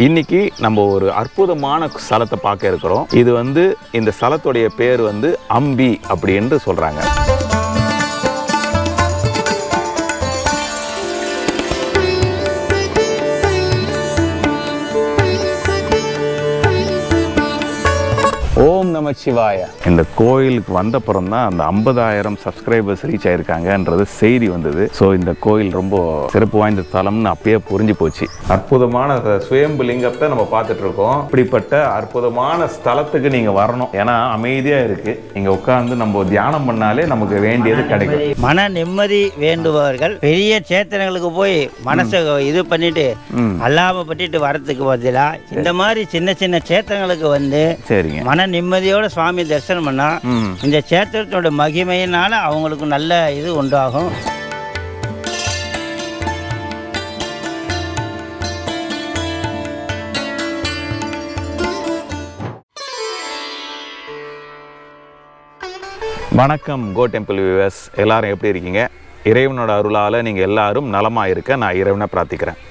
இன்னைக்கு நம்ம ஒரு அற்புதமான ஸ்தலத்தை பார்க்க இருக்கிறோம். இது இந்த ஸ்தலத்துடைய பேர் அம்பி அப்படி என்று சொல்றாங்க. ஓம் நம சிவாய. இந்த கோயிலுக்கு வந்தப்புறம் தான் அந்த 50,000 சப்ஸ்கிரைபர்ஸ் ரீச் ஆயிருக்காங்கன்றது செய்தி வந்தது. ஸோ இந்த கோயில் ரொம்ப சிறப்பு வாய்ந்த ஸ்தலம்னு அப்பயே புரிஞ்சு போச்சு. அற்புதமான சுயம்பு லிங்கத்தை நம்ம பார்த்துட்டு இருக்கோம். இப்படிப்பட்ட அற்புதமான ஸ்தலத்துக்கு நீங்க வரணும். ஏன்னா அமைதியா இருக்கு. இங்க உட்கார்ந்து நம்ம தியானம் பண்ணாலே நமக்கு வேண்டியது கிடைக்கும். மன நிம்மதி வேண்டுபவர்கள் பெரிய சேத்தனங்களுக்கு போய் மனசை இது பண்ணிட்டு அல்லாம பட்டிட்டு வரத்துக்கு பதிலா இந்த மாதிரி சின்ன சின்ன சேத்தனங்களுக்கு சரிங்க மன நிம்மதியோட சுவாமி தரிசனம் பண்ணா இந்த சேத்திரத்தோட மகிமையினால அவங்களுக்கு நல்ல இது உண்டாகும். வணக்கம் கோ டெம்பிள் வியூவர்ஸ், எல்லாரும் எப்படி இருக்கீங்க? இறைவனோட அருளால் நீங்கள் எல்லாரும் நலமாக இருக்க நான் இறைவனை பிரார்த்திக்கிறேன்.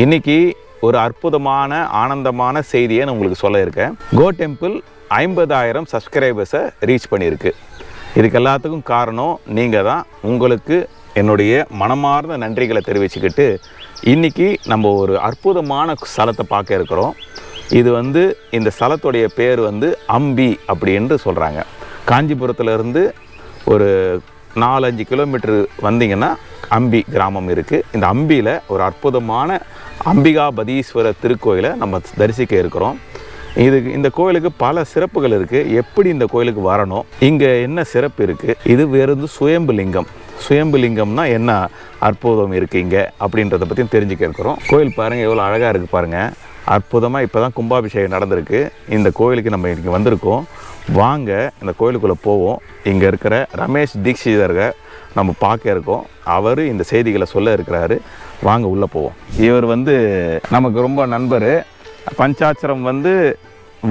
இன்னைக்கு ஒரு அற்புதமான ஆனந்தமான செய்தியை நான் உங்களுக்கு சொல்ல இருக்கேன். கோ டெம்பிள் 50,000 சப்ஸ்கிரைபர்ஸை ரீச் பண்ணியிருக்கு. இதுக்கு எல்லாத்துக்கும் காரணம் நீங்கள் தான். உங்களுக்கு என்னுடைய மனமார்ந்த நன்றிகளை தெரிவிச்சுக்கிட்டு இன்றைக்கி நம்ம ஒரு அற்புதமான ஸ்தலத்தை பார்க்க இருக்கிறோம். இது இந்த ஸ்தலத்துடைய பேர் அம்பி அப்படி என்று சொல்கிறாங்க. காஞ்சிபுரத்துலேருந்து ஒரு 4-5 கிலோமீட்டர் வந்தீங்கன்னா அம்பி கிராமம் இருக்குது. இந்த அம்பியில் ஒரு அற்புதமான அம்பிகாபதீஸ்வரர் திருக்கோயிலை நம்ம தரிசிக்க இருக்கிறோம். இந்த கோயிலுக்கு பல சிறப்புகள் இருக்குது. எப்படி இந்த கோயிலுக்கு வரணும், இங்கே என்ன சிறப்பு இருக்குது, இது வேறு சுயம்பு லிங்கம். சுயம்பு லிங்கம்னா என்ன அற்புதம் இருக்குது இங்கே அப்படின்றத பற்றியும் தெரிஞ்சுக்க இருக்கிறோம். கோயில் பாருங்கள் எவ்வளோ அழகாக இருக்குது பாருங்கள். அற்புதமாக இப்போ தான் கும்பாபிஷேகம் நடந்திருக்கு. இந்த கோயிலுக்கு நம்ம இன்றைக்கி வந்திருக்கோம். வாங்க இந்த கோயிலுக்குள்ளே போவோம். இங்கே இருக்கிற ரமேஷ் தீக்ஷிதரை நம்ம பார்க்க இருக்கோம். அவர் இந்த செய்திகளை சொல்ல இருக்கிறாரு. வாங்க உள்ளே போவோம். இவர் நமக்கு ரொம்ப நண்பர். பஞ்சாட்சரம்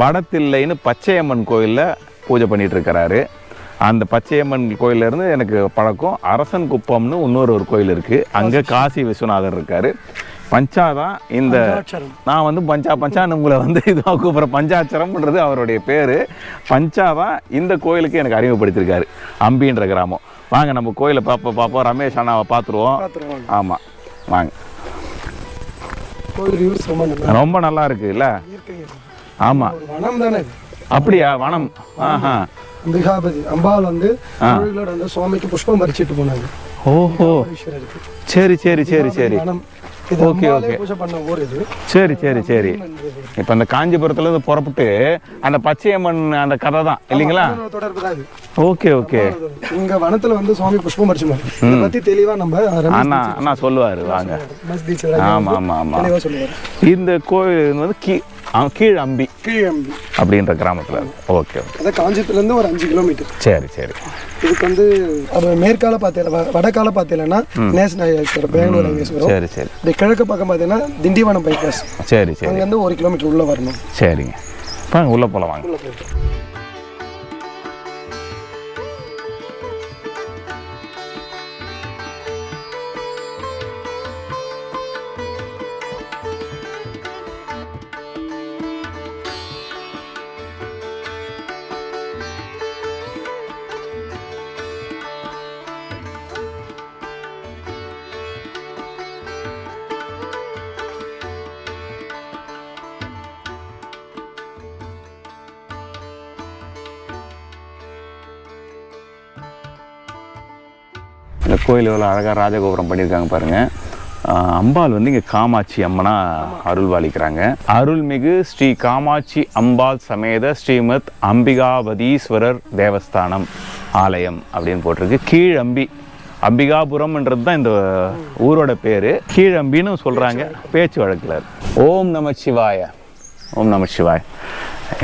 வடத்தில்லைன்னு பச்சையம்மன் கோயிலில் பூஜை பண்ணிகிட்டு இருக்கிறாரு. அந்த பச்சையம்மன் கோயிலேருந்து எனக்கு பழக்கம். அரசன் குப்பம்னு இன்னொரு கோயில் இருக்குது. அங்கே காசி விஸ்வநாதர் இருக்கார். பஞ்சா தான் இந்த நான் பஞ்சான்னு உங்களை இதுவாக கூப்பிட்றேன். பஞ்சாட்சரம்ன்றது அவருடைய பேர். பஞ்சா தான் இந்த கோயிலுக்கு எனக்கு அறிமுகப்படுத்தியிருக்காரு. அம்பின்ற கிராமம். வாங்க நம்ம கோயிலை பார்ப்போம். ரமேஷ் அண்ணாவை பார்த்துருவோம். ஆமாம் வாங்க. ரொம்ப நல்லா இருக்கு இல்ல? ஆமா. அப்படியா? வனம். அம்பிகாபதி அம்பாள் சுவாமிக்கு புஷ்பம் பறிச்சிட்டு போனாங்க. ஓஹோ, சரி சரி சரி சரி. ஓகே ஓகே, சரி சரி சரி. இப்போ அந்த காஞ்சிபுரத்துலேருந்து புறப்பட்டு அந்த பச்சையம்மன் அந்த கதை தான் இல்லைங்களா? Okay okay. இங்க வனத்துல சுவாமி புஷ்பம் பறிச்சுமாரு. இத பத்தி தெளிவா நம்ம அண்ணா சொல்லுவாரு. வாங்க. ஆமா ஆமா ஆமா. இந்த கோயில் கீழ் அம்பி அப்படின்ற கிராமத்துல. Okay okay. அது காஞ்சிபுரத்துல இருந்து ஒரு 5 கிலோமீட்டர். சரி சரி. இதுக்கு அது மேற்கால பார்த்தீங்கன்னா வடக்கால பார்த்தீங்கன்னா நேஷனல் பெங்களூர் அங்கேஸ்வரம். சரி சரி. இந்த கிழக்கு பக்கம் பார்த்தீங்கன்னா திண்டிவனம் பைபாஸ். சரி சரி. அங்கேருந்து 1 கிலோமீட்டர் உள்ள வரணும். சரிங்க, வாங்க உள்ள போகலாம். வாங்க. இந்த கோயில் எவ்வளோ அழகாக ராஜகோபுரம் பண்ணியிருக்காங்க பாருங்கள். அம்பாள் இங்கே காமாட்சி அம்மனா அருள்வாளிக்கிறாங்க. அருள்மிகு ஸ்ரீ காமாட்சி அம்பாள் சமேத ஸ்ரீமத் அம்பிகாபதீஸ்வரர் தேவஸ்தானம் ஆலயம் அப்படின்னு போட்டிருக்கு. கீழம்பி, அம்பிகாபுரம்ன்றது தான் இந்த ஊரோட பேர். கீழம்பின்னு சொல்கிறாங்க பேச்சு வழக்கில். ஓம் நம சிவாய. ஓம் நம சிவாய்.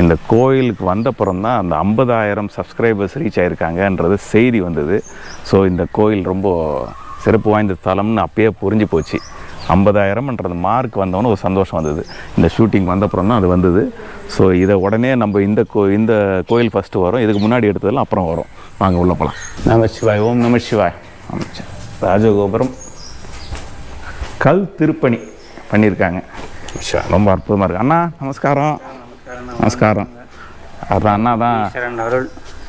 இந்த கோயிலுக்கு வந்தப்புறம் தான் அந்த 50,000 சப்ஸ்கிரைபர்ஸ் ரீச் ஆயிருக்காங்கன்றது செய்தி வந்தது. ஸோ இந்த கோயில் ரொம்ப சிறப்பு வாய்ந்த ஸ்தலம்னு அப்பயே புரிஞ்சு போச்சு. 50,000ன்றது மார்க் வந்தவொன்னே ஒரு சந்தோஷம் வந்தது. இந்த ஷூட்டிங் வந்தப்புறம் தான் அது வந்தது. ஸோ இதை உடனே நம்ம இந்த கோயில் ஃபஸ்ட்டு வரும். இதுக்கு முன்னாடி எடுத்ததெல்லாம் அப்புறம் வரும். வாங்க உள்ளே போகலாம். நம சிவாய். ஓம் நம சிவாய். ராஜகோபுரம் கல் திருப்பணி பண்ணியிருக்காங்க. ரொம்ப அற்புதமாக இருக்குது. அண்ணா நமஸ்காரம். நமஸ்காரம். அதான் அண்ணா தான். அருள்.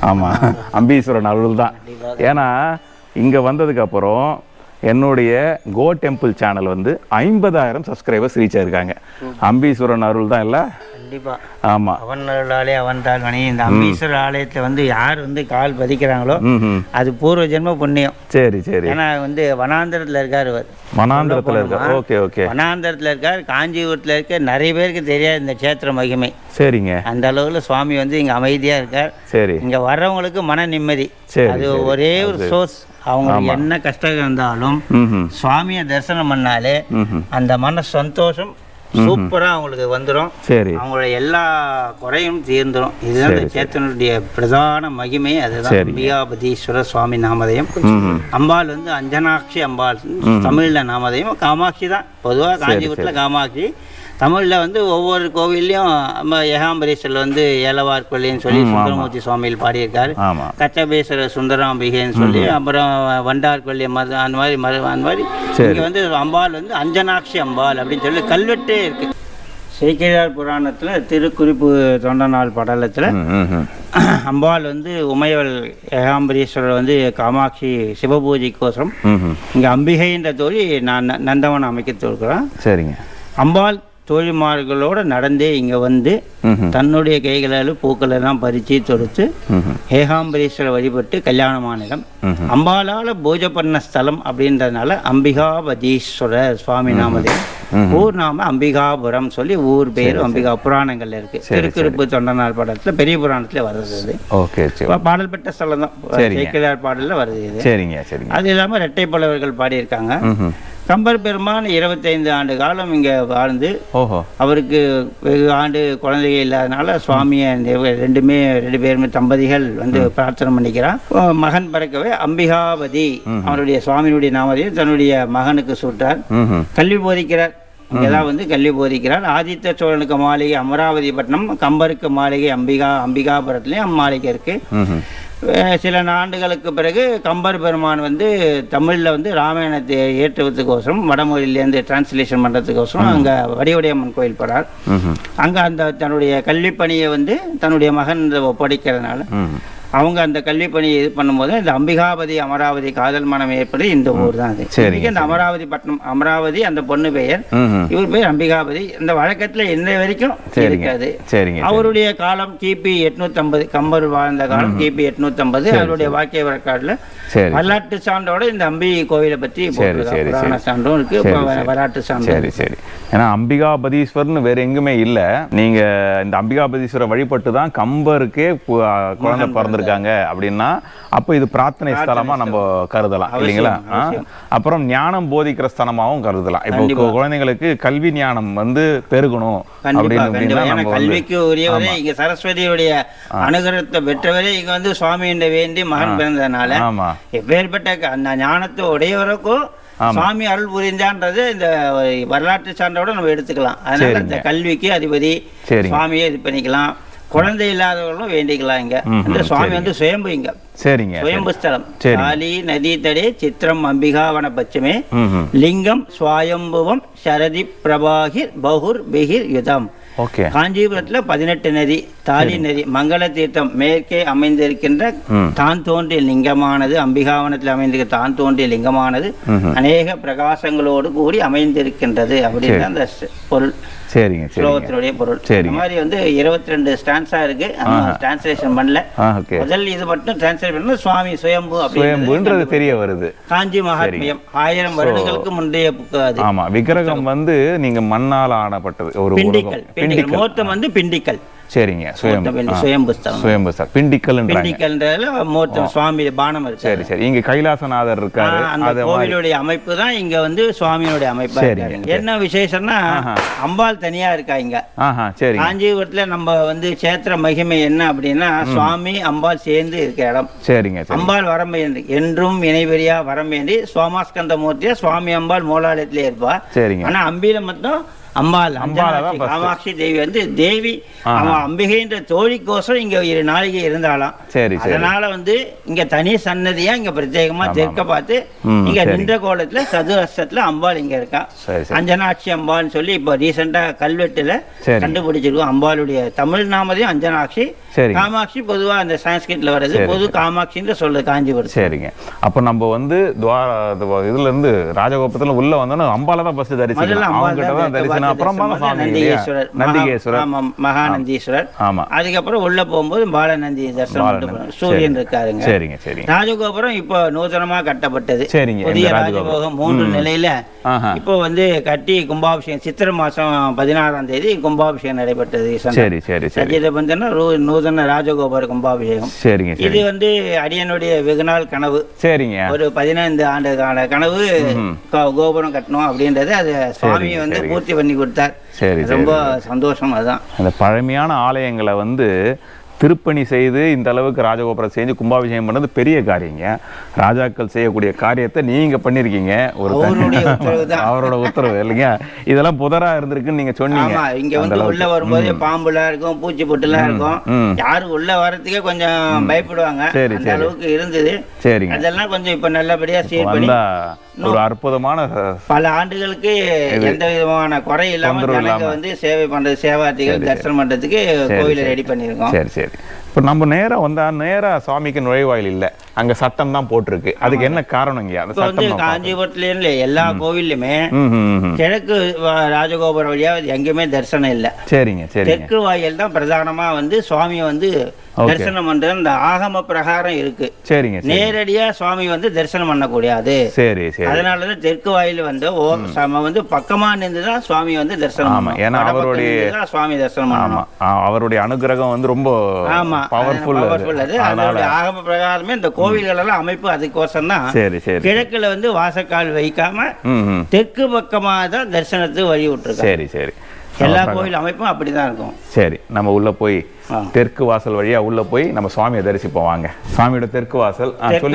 ஆமாம், அம்பீஸ்வரன் அருள் தான். ஏன்னா இங்கே வந்ததுக்கப்புறம் என்னுடைய கோ டெம்பிள் சேனல் வந்து 50,000 சப்ஸ்கிரைபர்ஸ் ரீச் ஆயிருக்காங்க. அம்பீஸ்வரன் அருள் தான் இல்லை. கண்டிப்பாக. ஆமாம், அவன் அருளாலே அவன் தாள் மணி. இந்த அம்பீஸ்வரர் ஆலயத்தில் வந்து யார் வந்து கால் பதிக்கிறாங்களோ அது பூர்வ ஜென்ம புண்ணியம். சரி சரி. ஏன்னா வந்து வனாந்திரத்தில் இருக்கார் அவர். வனாந்திரத்தில் இருக்கார். Okay okay. வனாந்திரத்தில் இருக்கார். காஞ்சிபுரத்தில் இருக்க நிறைய பேருக்கு தெரியாது இந்த க்ஷேத்திர மகிமை. சரிங்க. அந்த அளவில் சுவாமி வந்து இங்கே அமைதியாக இருக்கார். சரி. இங்கே வர்றவங்களுக்கு மன நிம்மதி. சரி. அது ஒரே ஒரு சோர்ஸ். அவங்களுக்கு என்ன கஷ்டம் இருந்தாலும் சுவாமியை தரிசனம் பண்ணாலே அந்த மன சந்தோஷம் சூப்பரா அவங்களுக்கு வந்துடும். சரி. அவங்களோட எல்லா குறையும் தீர்ந்துடும். இதுதான் இந்த சேத்தனுடைய பிரதான மகிமை. அதுதான் அம்பிகாபதீஸ்வரர் சுவாமி நாமதயம். அம்பாள் வந்து அஞ்சனாட்சி அம்பாள் தமிழ்ல நாமதயம். காமாட்சி தான் பொதுவாக காஞ்சிபுரத்தில் காமாட்சி. தமிழில் வந்து ஒவ்வொரு கோவில்லையும் நம்ம ஏகாம்பரேஸ்வரில் வந்து ஏலவார் கொல்லின்னு சொல்லி சுந்தரமூர்த்தி சுவாமியில் பாடியிருக்காரு. கச்சபேஸ்வரர் சுந்தராம்பிகைன்னு சொல்லி, அப்புறம் வண்டார் கொல்லி அந்த மாதிரி இங்கே வந்து அம்பாள் வந்து அஞ்சனாட்சி அம்பாள் அப்படின்னு சொல்லி கல்வெட்டே இருக்கு. சேக்கிழார் புராணத்தில் திருக்குறிப்பு தொண்டநாள் படலத்தில் அம்பாள் வந்து உமையவள் ஏகாம்பரீஸ்வரர் வந்து காமாட்சி சிவபூஜைக்கோசரம் இங்கே அம்பிகைன்ற தோழி நான் நந்தவனம் அமைக்க தோற்கிறேன். சரிங்க. அம்பாள் தோழிமார்களோடு நடந்தே இங்கே வந்து தன்னுடைய கைகளால் பூக்களெல்லாம் பறித்து தொடுத்து ஏகாம்பரீஸ்வரர் வழிபட்டு கல்யாணமான இடம். அம்பாளால் பூஜை பண்ண ஸ்தலம் அப்படின்றதுனால அம்பிகாபதீஸ்வரர் சுவாமி நாமதே. ஊர் நாம அம்பிகாபுரம் சொல்லி ஊர் பேர் அம்பிகா புராணங்கள்ல இருக்கு. திருக்குறிப்பு தொண்டநாள் படத்துல பெரிய புராணத்துல வருது. பாடல் பெற்ற ஸ்தலம் தான். சேக்கிழார் பாடல்ல வருது இது. அது இல்லாம இரட்டை புலவர்கள் பாடியிருக்காங்க. கம்பர் பெருமான் 25 ஆண்டு காலம் இங்கே வாழ்ந்து அவருக்கு வெகு ஆண்டு குழந்தைகள் இல்லாதனால சுவாமியை ரெண்டு பேருமே தம்பதிகள் வந்து பிரார்த்தனை பண்ணிக்கிறான். மகன் பிறக்கவே அம்பிகாபதி அவருடைய சுவாமியினுடைய நாமத்தையும் தன்னுடைய மகனுக்கு சூட்டார். கல்வி போதிக்கிறார். இங்கேதான் வந்து கல்வி போதிக்கிறார். ஆதித்த சோழனுக்கு மாளிகை அமராவதி பட்டினம், கம்பருக்கு மாளிகை அம்பிகாபுரத்துலேயும் அம்மாளிகை இருக்கு. சில ஆண்டுகளுக்கு பிறகு கம்பர் பெருமான் வந்து தமிழில் வந்து ராமாயணத்தை ஏற்றுவதுக்கோசரம் வடமொழியிலேருந்து டிரான்ஸ்லேஷன் பண்ணுறதுக்கோசரம் அங்கே வடிவுடையம்மன் கோயில் போகிறார். அங்கே அந்த தன்னுடைய கல்விப்பணியை வந்து தன்னுடைய மகன் ஒப்படைக்கிறதுனால அவங்க அந்த கல்வி பணியை இது பண்ணும்போது இந்த அம்பிகாபதி அமராவதி காதல் மனம் ஏற்பது இந்த ஊர் தான். அது இந்த அமராவதி பட்டணம், அமராவதி அந்த பொண்ணு பெயர், இவர் பேர் அம்பிகாபதி. இந்த வழக்கத்துல இன்ன வரைக்கும் இருக்காது. அவருடைய காலம் கிபி 850, கம்பர் வாழ்ந்த காலம் கிபி 850. அவருடைய வாக்கிய வரலாற்றுல வரலாற்று சான்றோட இந்த அம்பி கோவிலை பற்றி புராண சான்றும் இருக்கு, வரலாற்று சான்று. சரி. ஏன்னா அம்பிகாபதீஸ்வரர்னு வேற எங்குமே இல்ல. நீங்க இந்த அம்பிகாபதீஸ்வரர் வழிபட்டு தான் கம்பருக்கே குழந்தை பிறந்திருக்காங்க அப்படின்னா அப்போ இது பிரார்த்தனை ஸ்தலமா நம்ம கருதலாம் இல்லைங்களா? அப்புறம் ஞானம் போதிக்கிற ஸ்தலமாவும் கருதலாம். இப்போ குழந்தைங்களுக்கு கல்வி ஞானம் வந்து பெருகணும் அப்படின்னு கல்விக்கு உரியவரே இங்க சரஸ்வதியுடைய அனுகிரகத்தை பெற்றவரே இங்க வந்து சுவாமி வேண்டி மகன் பிறந்ததுனால எப்பேற்பட்ட அந்த ஞானத்தை உடையவருக்கும் சுவாமி அருள் புரிந்தான்றது இந்த வரலாற்று சான்றோட நம்ம எடுத்துக்கலாம். அதனால இந்த கல்விக்கு அதிபதி சுவாமியை இது பண்ணிக்கலாம். குழந்தை இல்லாதவர்களும் வேண்டிக்கலாம். இங்க இந்த சுவாமி வந்து சுயம்பு. இங்க சுயம்பு ஸ்தலம். காளி நதி தடே சித்திரம் அம்பிகாவன பட்சமே லிங்கம் சுவாயம்புவம் சரதி பிரபாகிர் பகுர் பிகிர் யுதம். காஞ்சிபுரத்துல 18 நதி, தாலி நதி, மங்கள தீர்த்தம் மேற்கே அமைந்திருக்கின்ற தான் தோன்றிய லிங்கமானது, அம்பிகாவனத்தில் அமைந்திருக்க தான் தோன்றிய லிங்கமானது அநேக பிரகாசங்களோடு கூடி அமைந்திருக்கின்றது அப்படின்னு அந்த பொருள். ஸ்லோகத்தினுடைய பொருள். இந்த மாதிரி வந்து 22 ஸ்டான்ஸா இருக்கு. டிரான்ஸ்லேஷன் பண்ணல. முதல் இது மட்டும் டிரான்ஸ்லேட் பண்ண சுவாமி சுயம்பு அப்படின்றது தெரிய வருது. காஞ்சி மகாத்மியம் 1000 வருடங்களுக்கு முந்தைய புக்கு அது. ஆமா, விக்கிரகம் வந்து நீங்க மண்ணால் ஆனப்பட்டது. ஒரு பிண்டிக்கல் மூர்த்தம் வந்து பிண்டிக்கல். சரிங்க. சுவாமி பானம் இருக்கு. சரி சரி. இங்க கைலாசநாதர் இருக்காரு. அந்த கோவிலுடைய அமைப்பு தான் இங்க வந்து சுவாமியோட அமைப்பு. என்ன விசேஷம்னா அம்பாள் தனியா இருக்கா இங்க. காஞ்சிபுரத்துல நம்ம வந்து சேத்திர மகிமை என்ன அப்படின்னா சுவாமி அம்பாள் சேர்ந்து இருக்க இடம். சரிங்க. அம்பாள் வரம்பேந்தி என்றும் இணைவெறியா வரம்பேந்தி சோமாஸ்கந்த மூர்த்தியா சுவாமி அம்பாள் மூலாலயத்திலே இருப்பா. சரிங்க. ஆனா அம்பியில மட்டும் அம்பாள் அம்பாளை தான் அஞ்சனாட்சி காமாட்சி தேவி வந்து தேவி அவன் அம்பிகைன்ற தோழிக்கோசம் இங்க 2 நாளைக்கு இருந்தாலாம். சரி சரி. அதனால வந்து இங்க தனி சன்னதியா இங்க பிரத்யேகமா தெற்க பார்த்து இங்க நின்ற கோலத்துல சதுரஸ்தத்துல அம்பாள் இங்க இருக்கா. அஞ்சனாட்சி அம்பாள்னு சொல்லி இப்போ ரீசெண்டா கல்வெட்டுல கண்டுபிடிச்சிருக்கோம். அம்பாளுடைய தமிழ் நாமதையும் அஞ்சனாட்சி, காமாட்சி பொதுவா அந்த சான்ஸ்கிரிட்ல வருது, பொது காமாட்சின்னு சொல்றது காஞ்சிபுரம். சரிங்க. அப்ப நம்ம வந்து இதுல இருந்து ராஜகோபுரத்துல உள்ள வந்தோம்னா அம்பாளை தான் ஃபர்ஸ்ட் தரிசிக்கலாம். அவங்க கிட்ட தான் தரிசனம், அப்புறம் நந்திகேஸ்வரர், நந்திகேஸ்வரர், மகாநந்தீஸ்வரர். ஆமா. அதுக்கப்புறம் உள்ள போகும்போது பாலநந்தி தரிசனம், சூரியன் இருக்காருங்க. சரிங்க சரிங்க. ராஜகோபுரம் இப்போ நூதனமா கட்டப்பட்டது. சரிங்க. புதிய ராஜகோபுரம் 3 நிலையில இப்போ வந்து கட்டி கும்பாபிஷேகம் சித்திரை மாசம் 16ஆம் தேதி கும்பாபிஷேகம் நடைபெற்றது. சரி சரி சரி. சஜித பந்தன நூதன ராஜகோபுர கும்பாபிஷேகம். சரிங்க. இது வந்து அடியனுடைய வெகுநாள் கனவு. சரிங்க. ஒரு 15 ஆண்டுகால கனவு கோபுரம் கட்டணும் அப்படின்றது அது சுவாமி வந்து பூர்த்தி பண்ணி கொடுத்தார். சரி. ரொம்ப சந்தோஷம். அதுதான் அந்த பழமையான ஆலயங்களை வந்து திருப்பணி செய்து இந்த அளவுக்கு ராஜகோபுரம் செஞ்சு கும்பாபிஷேகம் பண்ணது பெரிய காரியங்க. ராஜாக்கள் செய்யக்கூடிய காரியத்தை நீங்க பண்ணிருக்கீங்க. ஒரு அவரோட உத்தரவு இல்லைங்க. இதெல்லாம் புதரா இருந்திருக்குன்னு நீங்க சொன்னீங்க. இங்க வந்து உள்ள வரும்போது பாம்புலாம் இருக்கும், பூச்சி பொட்டுலாம் இருக்கும். யாரும் உள்ள வரதுக்கே கொஞ்சம் பயப்படுவாங்க. அந்த அளவுக்கு இருந்தது. சரிங்க. அதெல்லாம் கொஞ்சம் இப்ப நல்லபடியா சீர் பண்ணி ஒரு அற்புதமான பல ஆண்டுகளுக்கு எந்த விதமான குறை இல்லாம ஜனங்க வந்து சேவை பண்றது, சேவார்த்திகள் தரிசனம் பண்றதுக்கு கோயிலை ரெடி பண்ணிருக்கோம். சரி சரி. இப்போ நம்ம நேரா வந்தா நேரா சுவாமிக்கு நுழைவாயில் இல்லை, அங்க சட்டம் தான் போட்டிருக்கு. அதுக்கு என்ன காரணங்க? அந்த சட்டம் காஞ்சிபுரத்துல எல்லா கோவிலுமே கிழக்கு ராஜகோபுரம் வழியா எங்கேயுமே தரிசனம் இல்லை. சரிங்க சரி. தெற்கு வாயில் தான் பிரதானமா வந்து சுவாமியை வந்து தரிசனம் பண்றது அந்த ஆகம பிரகாரம் இருக்கு. சரிங்க. நேரடியா சுவாமி வந்து தரிசனம் பண்ணக்கூடாது. சரி சரி. அதனாலதான் தெற்கு வாயில் வந்து வந்து பக்கமா நின்றுதான் சுவாமி வந்து தரிசனம். ஆமா, ஏன்னா அவருடைய சுவாமி தரிசனம். ஆமா, அவருடைய அனுகிரகம் வந்து ரொம்ப பவர்ஃபுல். அது அதனுடைய ஆகம பிரகாரமே இந்த கோவில்கள் எல்லாம் அமைப்பு அதுக்கோசம் தான். சரி சரி. கிழக்குல வந்து வாசக்கால் வைக்காம தெற்கு பக்கமா தான் தரிசனத்துக்கு வழி விட்டுருக்காங்க. சரி சரி. எல்லா கோவில் அமைப்பும் அப்படிதான் இருக்கும். சரி, நம்ம உள்ள போய் தெற்கு வாசல் வழியா உள்ள போய் நம்ம சுவாமியை தரிசிப்போம் வாங்க. சுவாமியோட தெற்கு வாசல்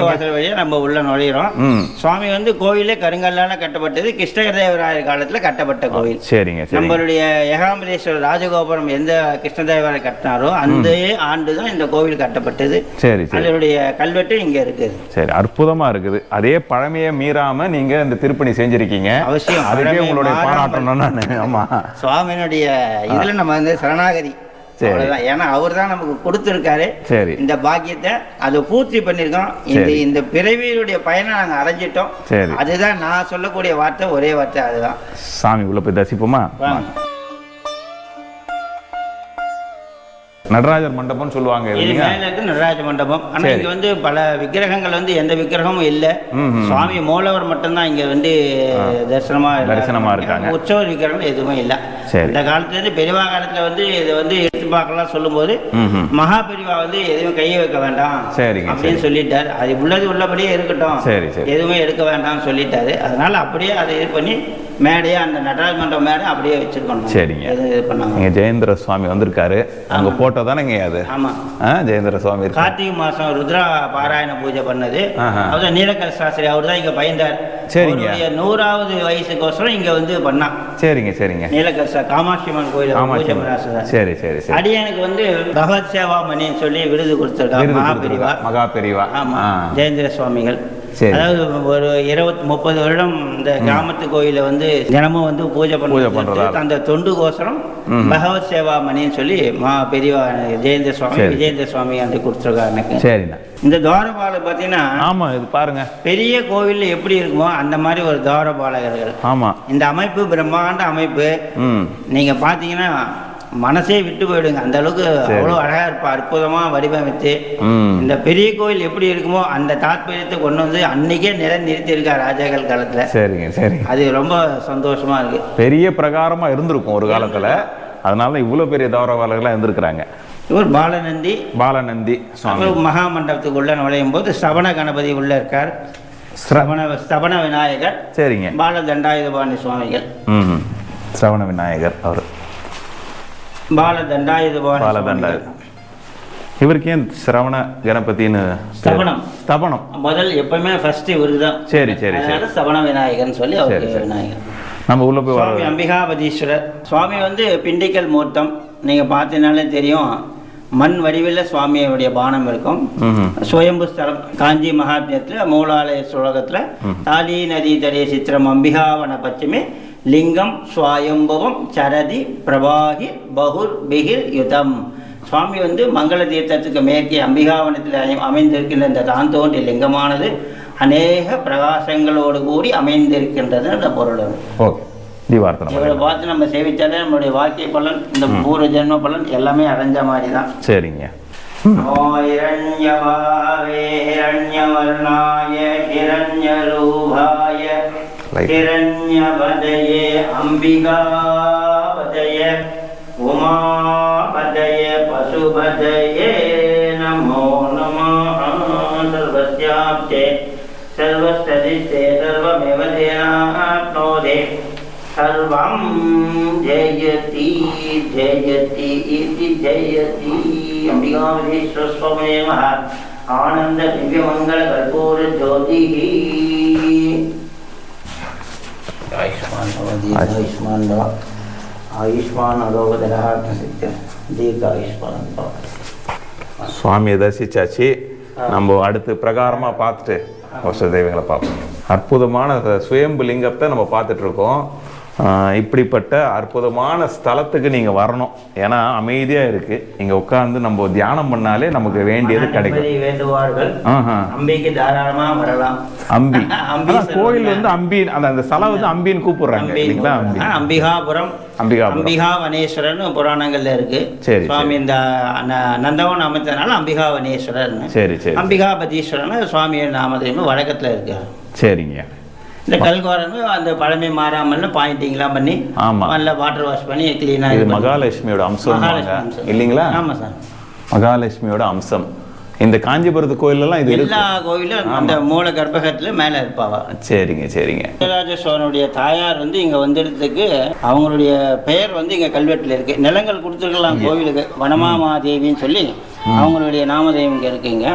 வாசல் வழியா நம்ம உள்ள நுழையிறோம். சுவாமி வந்து கோயிலே கருங்கல்லால கட்டப்பட்டது. கிருஷ்ணதேவராயர் காலத்துல கட்டப்பட்ட கோயில். சரிங்க. நம்மளுடைய ஏகாம்பரேஸ்வரர் ராஜகோபுரம் எந்த கிருஷ்ணதேவராயர் கட்டினாரோ அந்த ஆண்டுதான் இந்த கோவில் கட்டப்பட்டது. சரி. அதனுடைய கல்வெட்டு இங்க இருக்குது. சரி, அற்புதமா இருக்குது. அதே பழமையை மீறாம நீங்க இந்த திருப்பணி செஞ்சிருக்கீங்க. அவசியம். அதுவே உங்களுடைய பாராட்டணும் நான். ஆமா, சுவாமியினுடைய இதுல நம்ம வந்து சரணாகதி. ஏன்னா அவர் தான் நமக்கு கொடுத்திருக்காரு இந்த பாக்கியத்தை, அதை பூர்த்தி பண்ணிருக்கோம். இந்த பிறவியுடைய பயனை நாங்க அடைஞ்சிட்டோம். அதுதான் நான் சொல்லக்கூடிய வார்த்தை, ஒரே வார்த்தை அதுதான். சாமி உள்ள போய் தரிசிப்போமா? நடராஜர் மண்டபம் சொல்லுவாங்க. நடராஜ மண்டபம். ஆனா இங்க வந்து பல விக்கிரகங்கள் வந்து எந்த விக்கிரகமும் இல்ல. சுவாமி மூலவர் மட்டும்தான் இங்க வந்து தரிசனமா இருக்காங்க. உற்சவ விக்கிரகங்கள் எதுவுமே இல்ல. இந்த காலத்துல இருந்து பெரியவா காலத்துல வந்து இதை வந்து எடுத்து பார்க்கலாம் சொல்லும் போது மகா பெரியவா வந்து எதுவும் கையை வைக்க வேண்டாம் அப்படின்னு சொல்லிட்டாரு. அது உள்ளபடியே இருக்கட்டும், எதுவுமே எடுக்க வேண்டாம்னு சொல்லிட்டாரு. அதனால அப்படியே அதை இது பண்ணி மேடையா அந்த நடராஜ மண்டபம் மேடை அப்படியே வச்சிருக்கோம். சரிங்க. நீங்க ஜெயேந்திர சுவாமி வந்திருக்காரு, அங்க போட்டோ தானேங்க அது? ஆமா, ஜெயேந்திர சுவாமி கார்த்திகை மாசம் ருத்ரா பாராயண பூஜை பண்ணது. அவர் நீலகண்ட சாஸ்திரி அவர் தான் இங்க பயந்தார். சரிங்க. 100வது வயசுக்கோசரம் இங்க வந்து பண்ணா. சரிங்க சரிங்க. நீலகண்ட காமாட்சி அம்மன் கோயில் பூஜை பண்ணா. சரி சரி சரி. அடியனுக்கு வந்து பகவத் சேவா மணின்னு சொல்லி விருது கொடுத்திருக்காங்க. மகா பெரியவா. ஆமா, ஜெயேந்திர சுவாமிகள். அதாவது ஒரு 20-30 வருடம் இந்த கிராமத்து கோயில வந்து தினமும் வந்து பூஜை பண்றது. அந்த தொண்டு கோசரம் பகவத் சேவா மணின்னு சொல்லி பெரியவா ஜெயேந்திர சுவாமி விஜயேந்திர சுவாமி வந்து கொடுத்துருக்காரு எனக்கு. சரிண்ணா. இந்த துவாரபாலர் பார்த்தீங்கன்னா, ஆமா, இது பாருங்க, பெரிய கோவில்ல எப்படி இருக்குமோ அந்த மாதிரி ஒரு துவாரபாலகர்கள். ஆமா, இந்த அமைப்பு பிரம்மாண்ட அமைப்பு. நீங்க பாத்தீங்கன்னா மனசே விட்டு போயிடுங்க. அந்த அளவுக்கு அவ்வளவு அழகா இருப்பா, அற்புதமா வடிவமைத்து. இந்த பெரிய கோயில் எப்படி இருக்குமோ அந்த தாற்பயத்தை கொண்டு வந்து அன்னைக்கே நிறுத்தி இருக்கா ராஜாக்கள் காலத்துல. சரிங்க சரி. அது ரொம்ப சந்தோஷமா இருக்கு. பெரிய பிரகாரமா இருந்திருக்கும் ஒரு காலத்துல, அதனால இவ்வளவு பெரிய தௌரவாளர்களா இருந்திருக்கிறாங்க. இவர் பாலநந்தி மகா மண்டபத்துக்குள்ள நுழையும் போது ஸ்தபன கணபதி உள்ள இருக்கார். ஸ்தபன விநாயகர். சரிங்க. பால தண்டாயுதபாணி சுவாமிகள். ஸ்தபன விநாயகர் அவர். இவருக்கு ஏன் சிரவண கணபதினு? ஸ்தபனம் முதல் எப்பவுமே ஃபர்ஸ்ட் இவருக்கு தான். சரி சரி சரி. ஸ்தபன விநாயகர்னு சொல்லி அவருக்கு விநாயகர். நம்ம உள்ள போய் சுவாமி அம்பிகாபதீஸ்வரர் சுவாமி வந்து பிண்டிக்கல் மூர்த்தம். நீங்கள் பார்த்தீங்கனாலே தெரியும், மண் வடிவில் சுவாமியுடைய பானம் இருக்கும். சுயம்பு ஸ்தலம் காஞ்சி மகாத்மியத்தில் மூலாலய சுலகத்தில் தாலி நதி தடைய சித்திரம் அம்பிகாவன பட்சமே லிங்கம் சுவாயம்பவம் சரதி பிரபாகி பகுர் பிகிர் யுதம். சுவாமி வந்து மங்கள தீர்த்தத்துக்கு மேற்கே அம்பிகாவனத்தில் அமைந்திருக்கின்ற இந்த தான் தோன்றிய லிங்கமானது அநேக பிரகாசங்களோடு கூடி அமைந்திருக்கின்றது அந்த பொருள். ஓகே, தீபார்த்தனை இவரை பார்த்து நம்ம சேவித்தாலே நம்மளுடைய வாழ்க்கை பலன், இந்த பூர்வ ஜென்ம பலன் எல்லாமே அடைஞ்ச மாதிரி தான். சரிங்க. ஹிரண்யவாவே ஹிரண்யவர்ணாய ஹிரண்யரூபாய ஹிரண்யவதயே அம்பிகாபதய உமாபதய பசுபதயே நமோ நமः. சர்வஸ்யாப்தே சர்வஸ்ததிஸ்தே சர்வமேவ தேனாப்னோதே சர்வம் ஜெயதி ஜெயதி இதி ஜெயதி. அம்பிகாபதீஸ்வர சுவாமியே நமः. ஆனந்த திவ்யமங்கள கற்பூர ஜோதிஹி. ஆயுஷ்மான் பவதி ஆயுஷ்மான் பவ ஆயுஷ்மான் அரோகதரா தீர்க்க ஆயுஷ்மான் பவ. சுவாமியை தரிசிச்சாச்சு. நம்ம அடுத்து பிரகாரமாக பார்த்துட்டு வருஷ தெய்வங்களை பார்ப்போம். அற்புதமான சுயம்பு லிங்கத்தை நம்ம பார்த்துட்டு இருக்கோம். இப்படிப்பட்ட அற்புதமான ஸ்தலத்துக்கு நீங்கள் வரணும். ஏன்னா அமைதியாக இருக்குது. இங்கே உட்காந்து நம்ம தியானம் பண்ணாலே நமக்கு வேண்டியது கிடைக்கும். வேண்டுவார்கள் அம்பிக்கு தாராளமாக வரலாம். அம்பி கோயில் வந்து அம்பி அந்த ஸ்தலம் வந்து அம்பின்னு கூப்பிடுறாங்க இல்லைங்களா? அம்பிகாபுரம் அம்பிகாவனேஸ்வரன் புராணங்கள்ல இருக்கு. சரி. சுவாமி இந்த நந்தவன் அமைத்ததுனால அம்பிகாவனேஸ்வரர். சரி சரி. அம்பிகாபதீஸ்வரன் சுவாமியோட நாமதேயம் வழக்கத்துல இருக்கு. சரிங்க. இந்த கல்குவாரன் அந்த பழமை மாறாமல் பாயிண்டிங்லாம் பண்ணி நல்ல வாட்டர் வாஷ் பண்ணி கிளீனாக. இது மகாலட்சுமியோட அம்சம் இல்லைங்களா? ஆமாம் சார், மகாலட்சுமியோட அம்சம். இந்த காஞ்சிபுரத்து கோயிலெல்லாம் இது எல்லா கோயிலும் அந்த மூல கர்ப்பகத்தில் மேலே இருப்பாவா. சரிங்க சரிங்க. ராஜராஜ சோழனுடைய தாயார் வந்து இங்கே வந்துடுறதுக்கு அவங்களுடைய பெயர் வந்து இங்கே கல்வெட்டில் இருக்கு. நிலங்கள் கொடுத்துருக்கலாம் கோவிலுக்கு. வனமாமாதேவின்னு சொல்லி அவங்களுடைய நாமதேவம் இங்கே இருக்குங்க.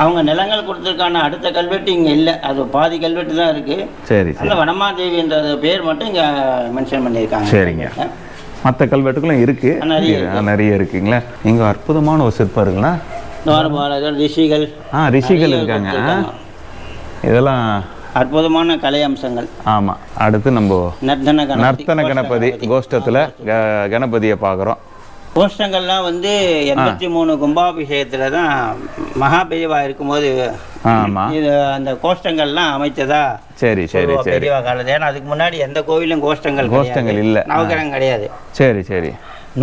அவங்க நிலங்கள் கொடுத்துருக்கான அடுத்த கல்வெட்டு இங்கே இல்லை. அது பாதி கல்வெட்டு தான் இருக்குது. சரி. அந்த வனமாதேவி என்ற பேர் மட்டும் இங்கே மென்ஷன் பண்ணியிருக்காங்க. சரிங்க. மற்ற கல்வெட்டுகளும் இருக்குது, நிறைய இருக்குங்களா? இங்கே அற்புதமான ஒரு சிற்பம் இருக்குங்களா? துவாரபாலகர், ரிஷிகள். ரிஷிகள் இருக்காங்க. இதெல்லாம் அற்புதமான கலை அம்சங்கள். ஆமாம். அடுத்து நம்ம நர்த்தன கணபதி கோஷ்டத்தில் கணபதியை பார்க்குறோம். கோஷ்டங்கள்லாம் வந்து 83 கும்பாபிஷேகத்தில் தான் மகாபெரிவா இருக்கும்போது இது அந்த கோஷ்டங்கள்லாம் அமைச்சதா. சரி சரி சரி. பெரியவா காலத்து. ஏன்னா அதுக்கு முன்னாடி எந்த கோவிலும் கோஷ்டங்கள் இல்லை, நவகிரகம் கிடையாது. சரி சரி.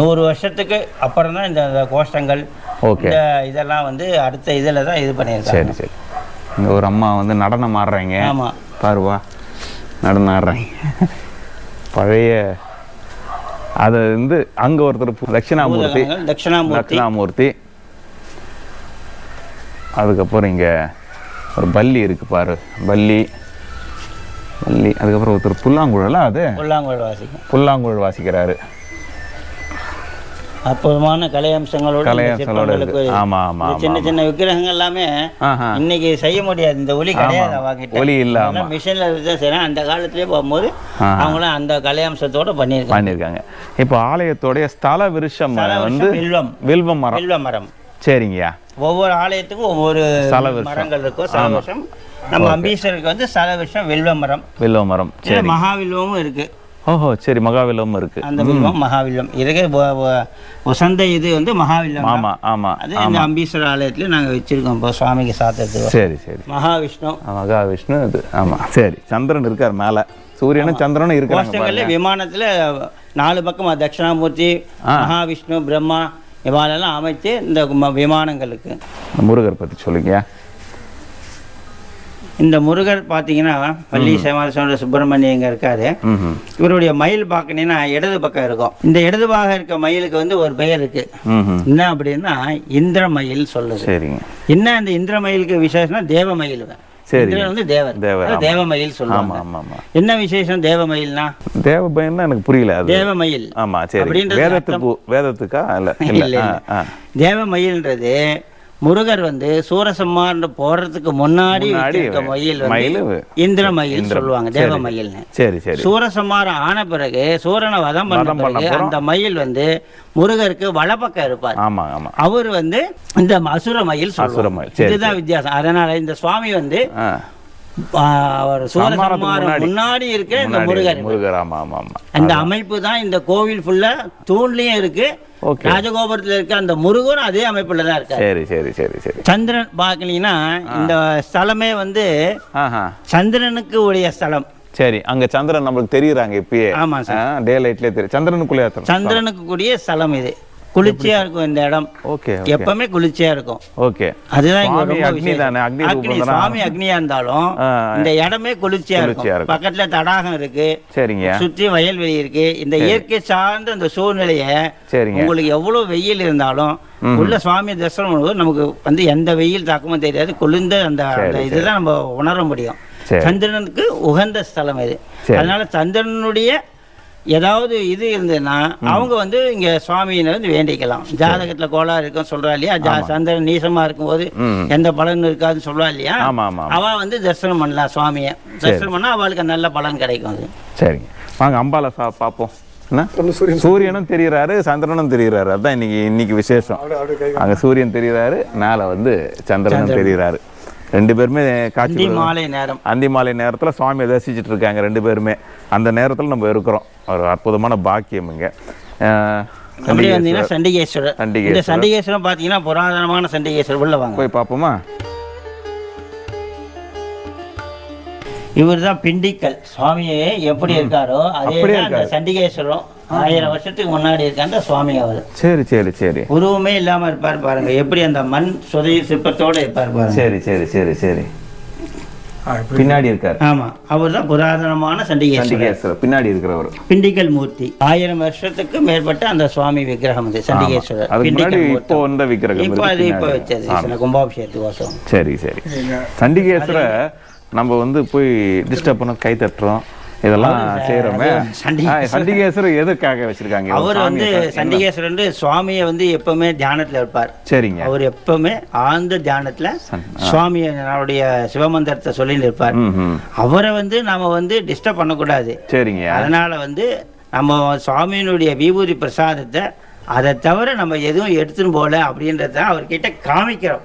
100 வருஷத்துக்கு அப்புறம் தான் இந்த கோஷ்டங்கள் இந்த இதெல்லாம் வந்து அடுத்த இதில் தான் இது பண்ணியிருக்காங்க. சரி சரி. இங்கே ஒரு அம்மா வந்து நடனம் ஆடுறாங்க. ஆமாம், பாருவா நடனம் ஆடுறாங்க. பழைய அது வந்து அங்கே ஒருத்தர் தட்சிணாமூர்த்தி. அதுக்கப்புறம் இங்கே ஒரு பல்லி இருக்குது பாரு, பல்லி. அதுக்கப்புறம் ஒருத்தர் புல்லாங்குழல். அது புல்லாங்குழல் வாசிக்கிறாரு. அற்புதமான கலை அம்சங்களோட சின்ன சின்ன விக்கிரகங்கள் எல்லாமே இன்னைக்கு செய்ய முடியாது. இந்த ஒலி கிடையாது, ஒலி இல்லாம மிஷின்ல செய்யறாங்க. அந்த காலத்திலேயே போகும்போது அவங்களும் அந்த கலை அம்சத்தோட பண்ணியிருக்காங்க. இப்போ ஆலயத்தோடைய ஸ்தல விருஷம் வந்து வில்வ மரம். சரிங்கய்யா. ஒவ்வொரு ஆலயத்துக்கும் ஒவ்வொரு மரங்கள் இருக்கும். ஸ்தலவிருஷம் நம்ம அம்பீஸ்வரருக்கு வந்து ஸ்தலவிருஷம் வில்வ மரம். மகாவில்வமும் இருக்கு. ஓஹோ, சரி. மகாவில்வம் இருக்கு. அந்த வில்வம் மகாவில்வம் இதுக்கு வசந்த இது வந்து மகாவில்வம். ஆமாம். அது இந்த அம்பீஸ்வரர் ஆலயத்துல நாங்கள் வச்சிருக்கோம் இப்போ சுவாமிக்கு சாத்துறதுக்கு. சரி சரி. மகாவிஷ்ணு இது. ஆமாம். சரி. சந்திரன் இருக்கார் மேலே. சூரியனும் சந்திரனும் இருக்காங்க. விமானத்தில் 4 பக்கம் தட்சிணாமூர்த்தி, மகாவிஷ்ணு, பிரம்மா இவாளெல்லாம் அமைச்சு இந்த விமானங்களுக்கு. முருகர் பற்றி சொல்லுங்க. இந்த முருகர் பார்த்தீங்கன்னா பள்ளி சேமாசோட சுப்பிரமணியங்க இருக்காரு. இவருடைய மயில் பார்க்கணுன்னா இடது பக்கம் இருக்கும். இந்த இடது பாகம் இருக்க மயிலுக்கு வந்து ஒரு பெயர் இருக்கு. என்ன அப்படின்னா இந்திரமயில் சொல்லுது. என்ன அந்த இந்திரமயிலுக்கு விசேஷம்னா தேவமயில். இந்திரன் வந்து தேவமயில் சொல்லுவாங்க. என்ன விசேஷம் தேவமயில்னா? தேவமயில்னா எனக்கு புரியல. தேவமயில் அப்படின்றது வேதத்துக்கா? இல்ல. தேவமயில்ன்றது முருகர் வந்து சூரசம்மான்னு போறதுக்கு முன்னாடி வச்சிருக்க மயில் வந்து இந்திர மயில் சொல்லுவாங்க, தேவ மயில்னு. சரி சரி. சூரசம்மாரம் ஆன பிறகு சூரனை வதம் பண்ண பிறகு அந்த மயில் வந்து முருகருக்கு வலப்பக்கம் இருப்பார். ஆமா ஆமா. அவர் வந்து இந்த அசுர மயில் சொல்லுவாங்க. இதுதான் வித்தியாசம். அதனால இந்த சுவாமி வந்து சூரசம்மாரம் முன்னாடி இருக்க இந்த முருகர் அந்த அமைப்பு தான் இந்த கோவில் ஃபுல்லா தூண்லயும் இருக்கு. ராஜகோபுரத்துல இருக்க அந்த முருகரும் அதே அமைப்புல தான் இருக்காரு. சரி சரி சரி சரி. சந்திரன் பாக்கலீங்கன்னா இந்த ஸ்தலமே வந்து சந்திரனுக்கு உடைய ஸ்தலம். சரி, அங்க சந்திரன் நம்மளுக்கு தெரியுறாங்க இப்பயே. ஆமா சார், டே லைட்லயே தெரியும். சந்திரனுக்கு கூடிய ஸ்தலம் இது. குளிர்ச்சியா இருக்கும் இந்த இடம். ஓகே, எப்பவுமே குளிர்ச்சியா இருக்கும். ஓகே, அதுதான் இங்க ரொம்ப அக்னி தானே. அக்னி சுவாமி அக்னியா இருந்தாலும் இந்த இடமே குளிர்ச்சியா இருக்கும். பக்கத்துல தடாகம் இருக்கு. சரிங்க. சுற்றி வயல்வெளி இருக்கு. இந்த இயற்கை சார்ந்த இந்த சூழ்நிலைய உங்களுக்கு எவ்வளவு வெயில் இருந்தாலும் உள்ள சுவாமி தரிசனம் பண்ணும்போது நமக்கு வந்து எந்த வெயில் தாக்கமும் தெரியாது. குளிர்ந்த அந்த இதுதான் நம்ம உணர முடியும். சந்திரனுக்கு உகந்த ஸ்தலம் இது. அதனால சந்திரனுடைய ஏதாவது இது இருந்ததுன்னா அவங்க வந்து இங்க சுவாமியில வந்து வேண்டிக்கலாம். ஜாதகத்துல கோளாறு இருக்கும் சொல்றா இல்லையா, சந்திரன் நீசமா இருக்கும்போது எந்த பலன் இருக்காதுன்னு சொல்றா இல்லையா, அவ வந்து தரிசனம் பண்ணலாம். சுவாமியை தரிசனம் பண்ணா அவளுக்கு நல்ல பலன் கிடைக்கும். அது சரிங்க. வாங்க அம்பால பார்ப்போம். சூரியனும் தெரியுறாரு, சந்திரனும் தெரியுறாரு. அதான் இன்னைக்கு விசேஷம். அங்க சூரியன் தெரியுறாரு, மேல வந்து சந்திரனும் தெரியுறாரு. ரெண்டு பேருமே காட்சி அந்தி மாலை நேரத்துல சுவாமியை தரிசிச்சுட்டு இருக்காங்க ரெண்டு பேருமே. அந்த நேரத்துல நம்ம இருக்கிறோம். ஒரு அற்புதமான பாக்கியம் இங்க. சண்டிகேஸ்வரர். சண்டிகேஸ்வரம் பாத்தீங்கன்னா புராதனமான சண்டிகேஸ்வரர். உள்ள வாங்க போய் பார்ப்போமா. இவர் தான் பிண்டிக்கல். சுவாமியே எப்படி இருக்காரோ அதே சண்டிகேஸ்வரம் 1000 வருஷத்துக்கு முன்னாடி இருக்கான்ற சுவாமி அவர். சரி சரி சரி. உருவமே இல்லாம இருப்பார் பாருங்க. எப்படி அந்த மண் சுதையில் சிற்பத்தோட இருப்பார் பாருங்க. சரி சரி சரி சரி. பின்னாடி இருக்காரு. ஆமா, அவர் தான் புராதனமான சண்டிகேஸ்வரர். பின்னாடி இருக்கிறவர் பிண்டிக்கல் மூர்த்தி. 1000 வருஷத்துக்கு மேற்பட்ட அந்த சுவாமி விக்கிரகம் இது சண்டிகேஸ்வரர். இப்போ வந்த விக்கிரகம் இப்ப வச்சது கும்பாபிஷேகத்துக்கோசம். சரி சரி. சண்டிகேஸ்வரர் நம்ம வந்து போய் டிஸ்டர்ப் பண்ண கை தட்டுறோம், இதெல்லாம் செய்யறோமே. சண்டிகேஸ்வரர் எதுக்காக வச்சிருக்காங்க? அவர் வந்து சண்டிகேஸ்வரர் வந்து சுவாமியை வந்து எப்பவுமே தியானத்துல இருப்பார். சரிங்க. அவர் எப்பவுமே ஆழ்ந்த தியானத்துல சுவாமியை நம்மளுடைய சிவமந்திரத்தை சொல்லிட்டு இருப்பார். அவரை வந்து நாம வந்து டிஸ்டர்ப் பண்ணக்கூடாது. சரிங்க. அதனால வந்து நம்ம சுவாமியினுடைய விபூதி பிரசாதத்தை அதை தவிர நம்ம எதுவும் எடுத்துன்னு போல அப்படின்றத அவர்கிட்ட காமிக்கிறோம்.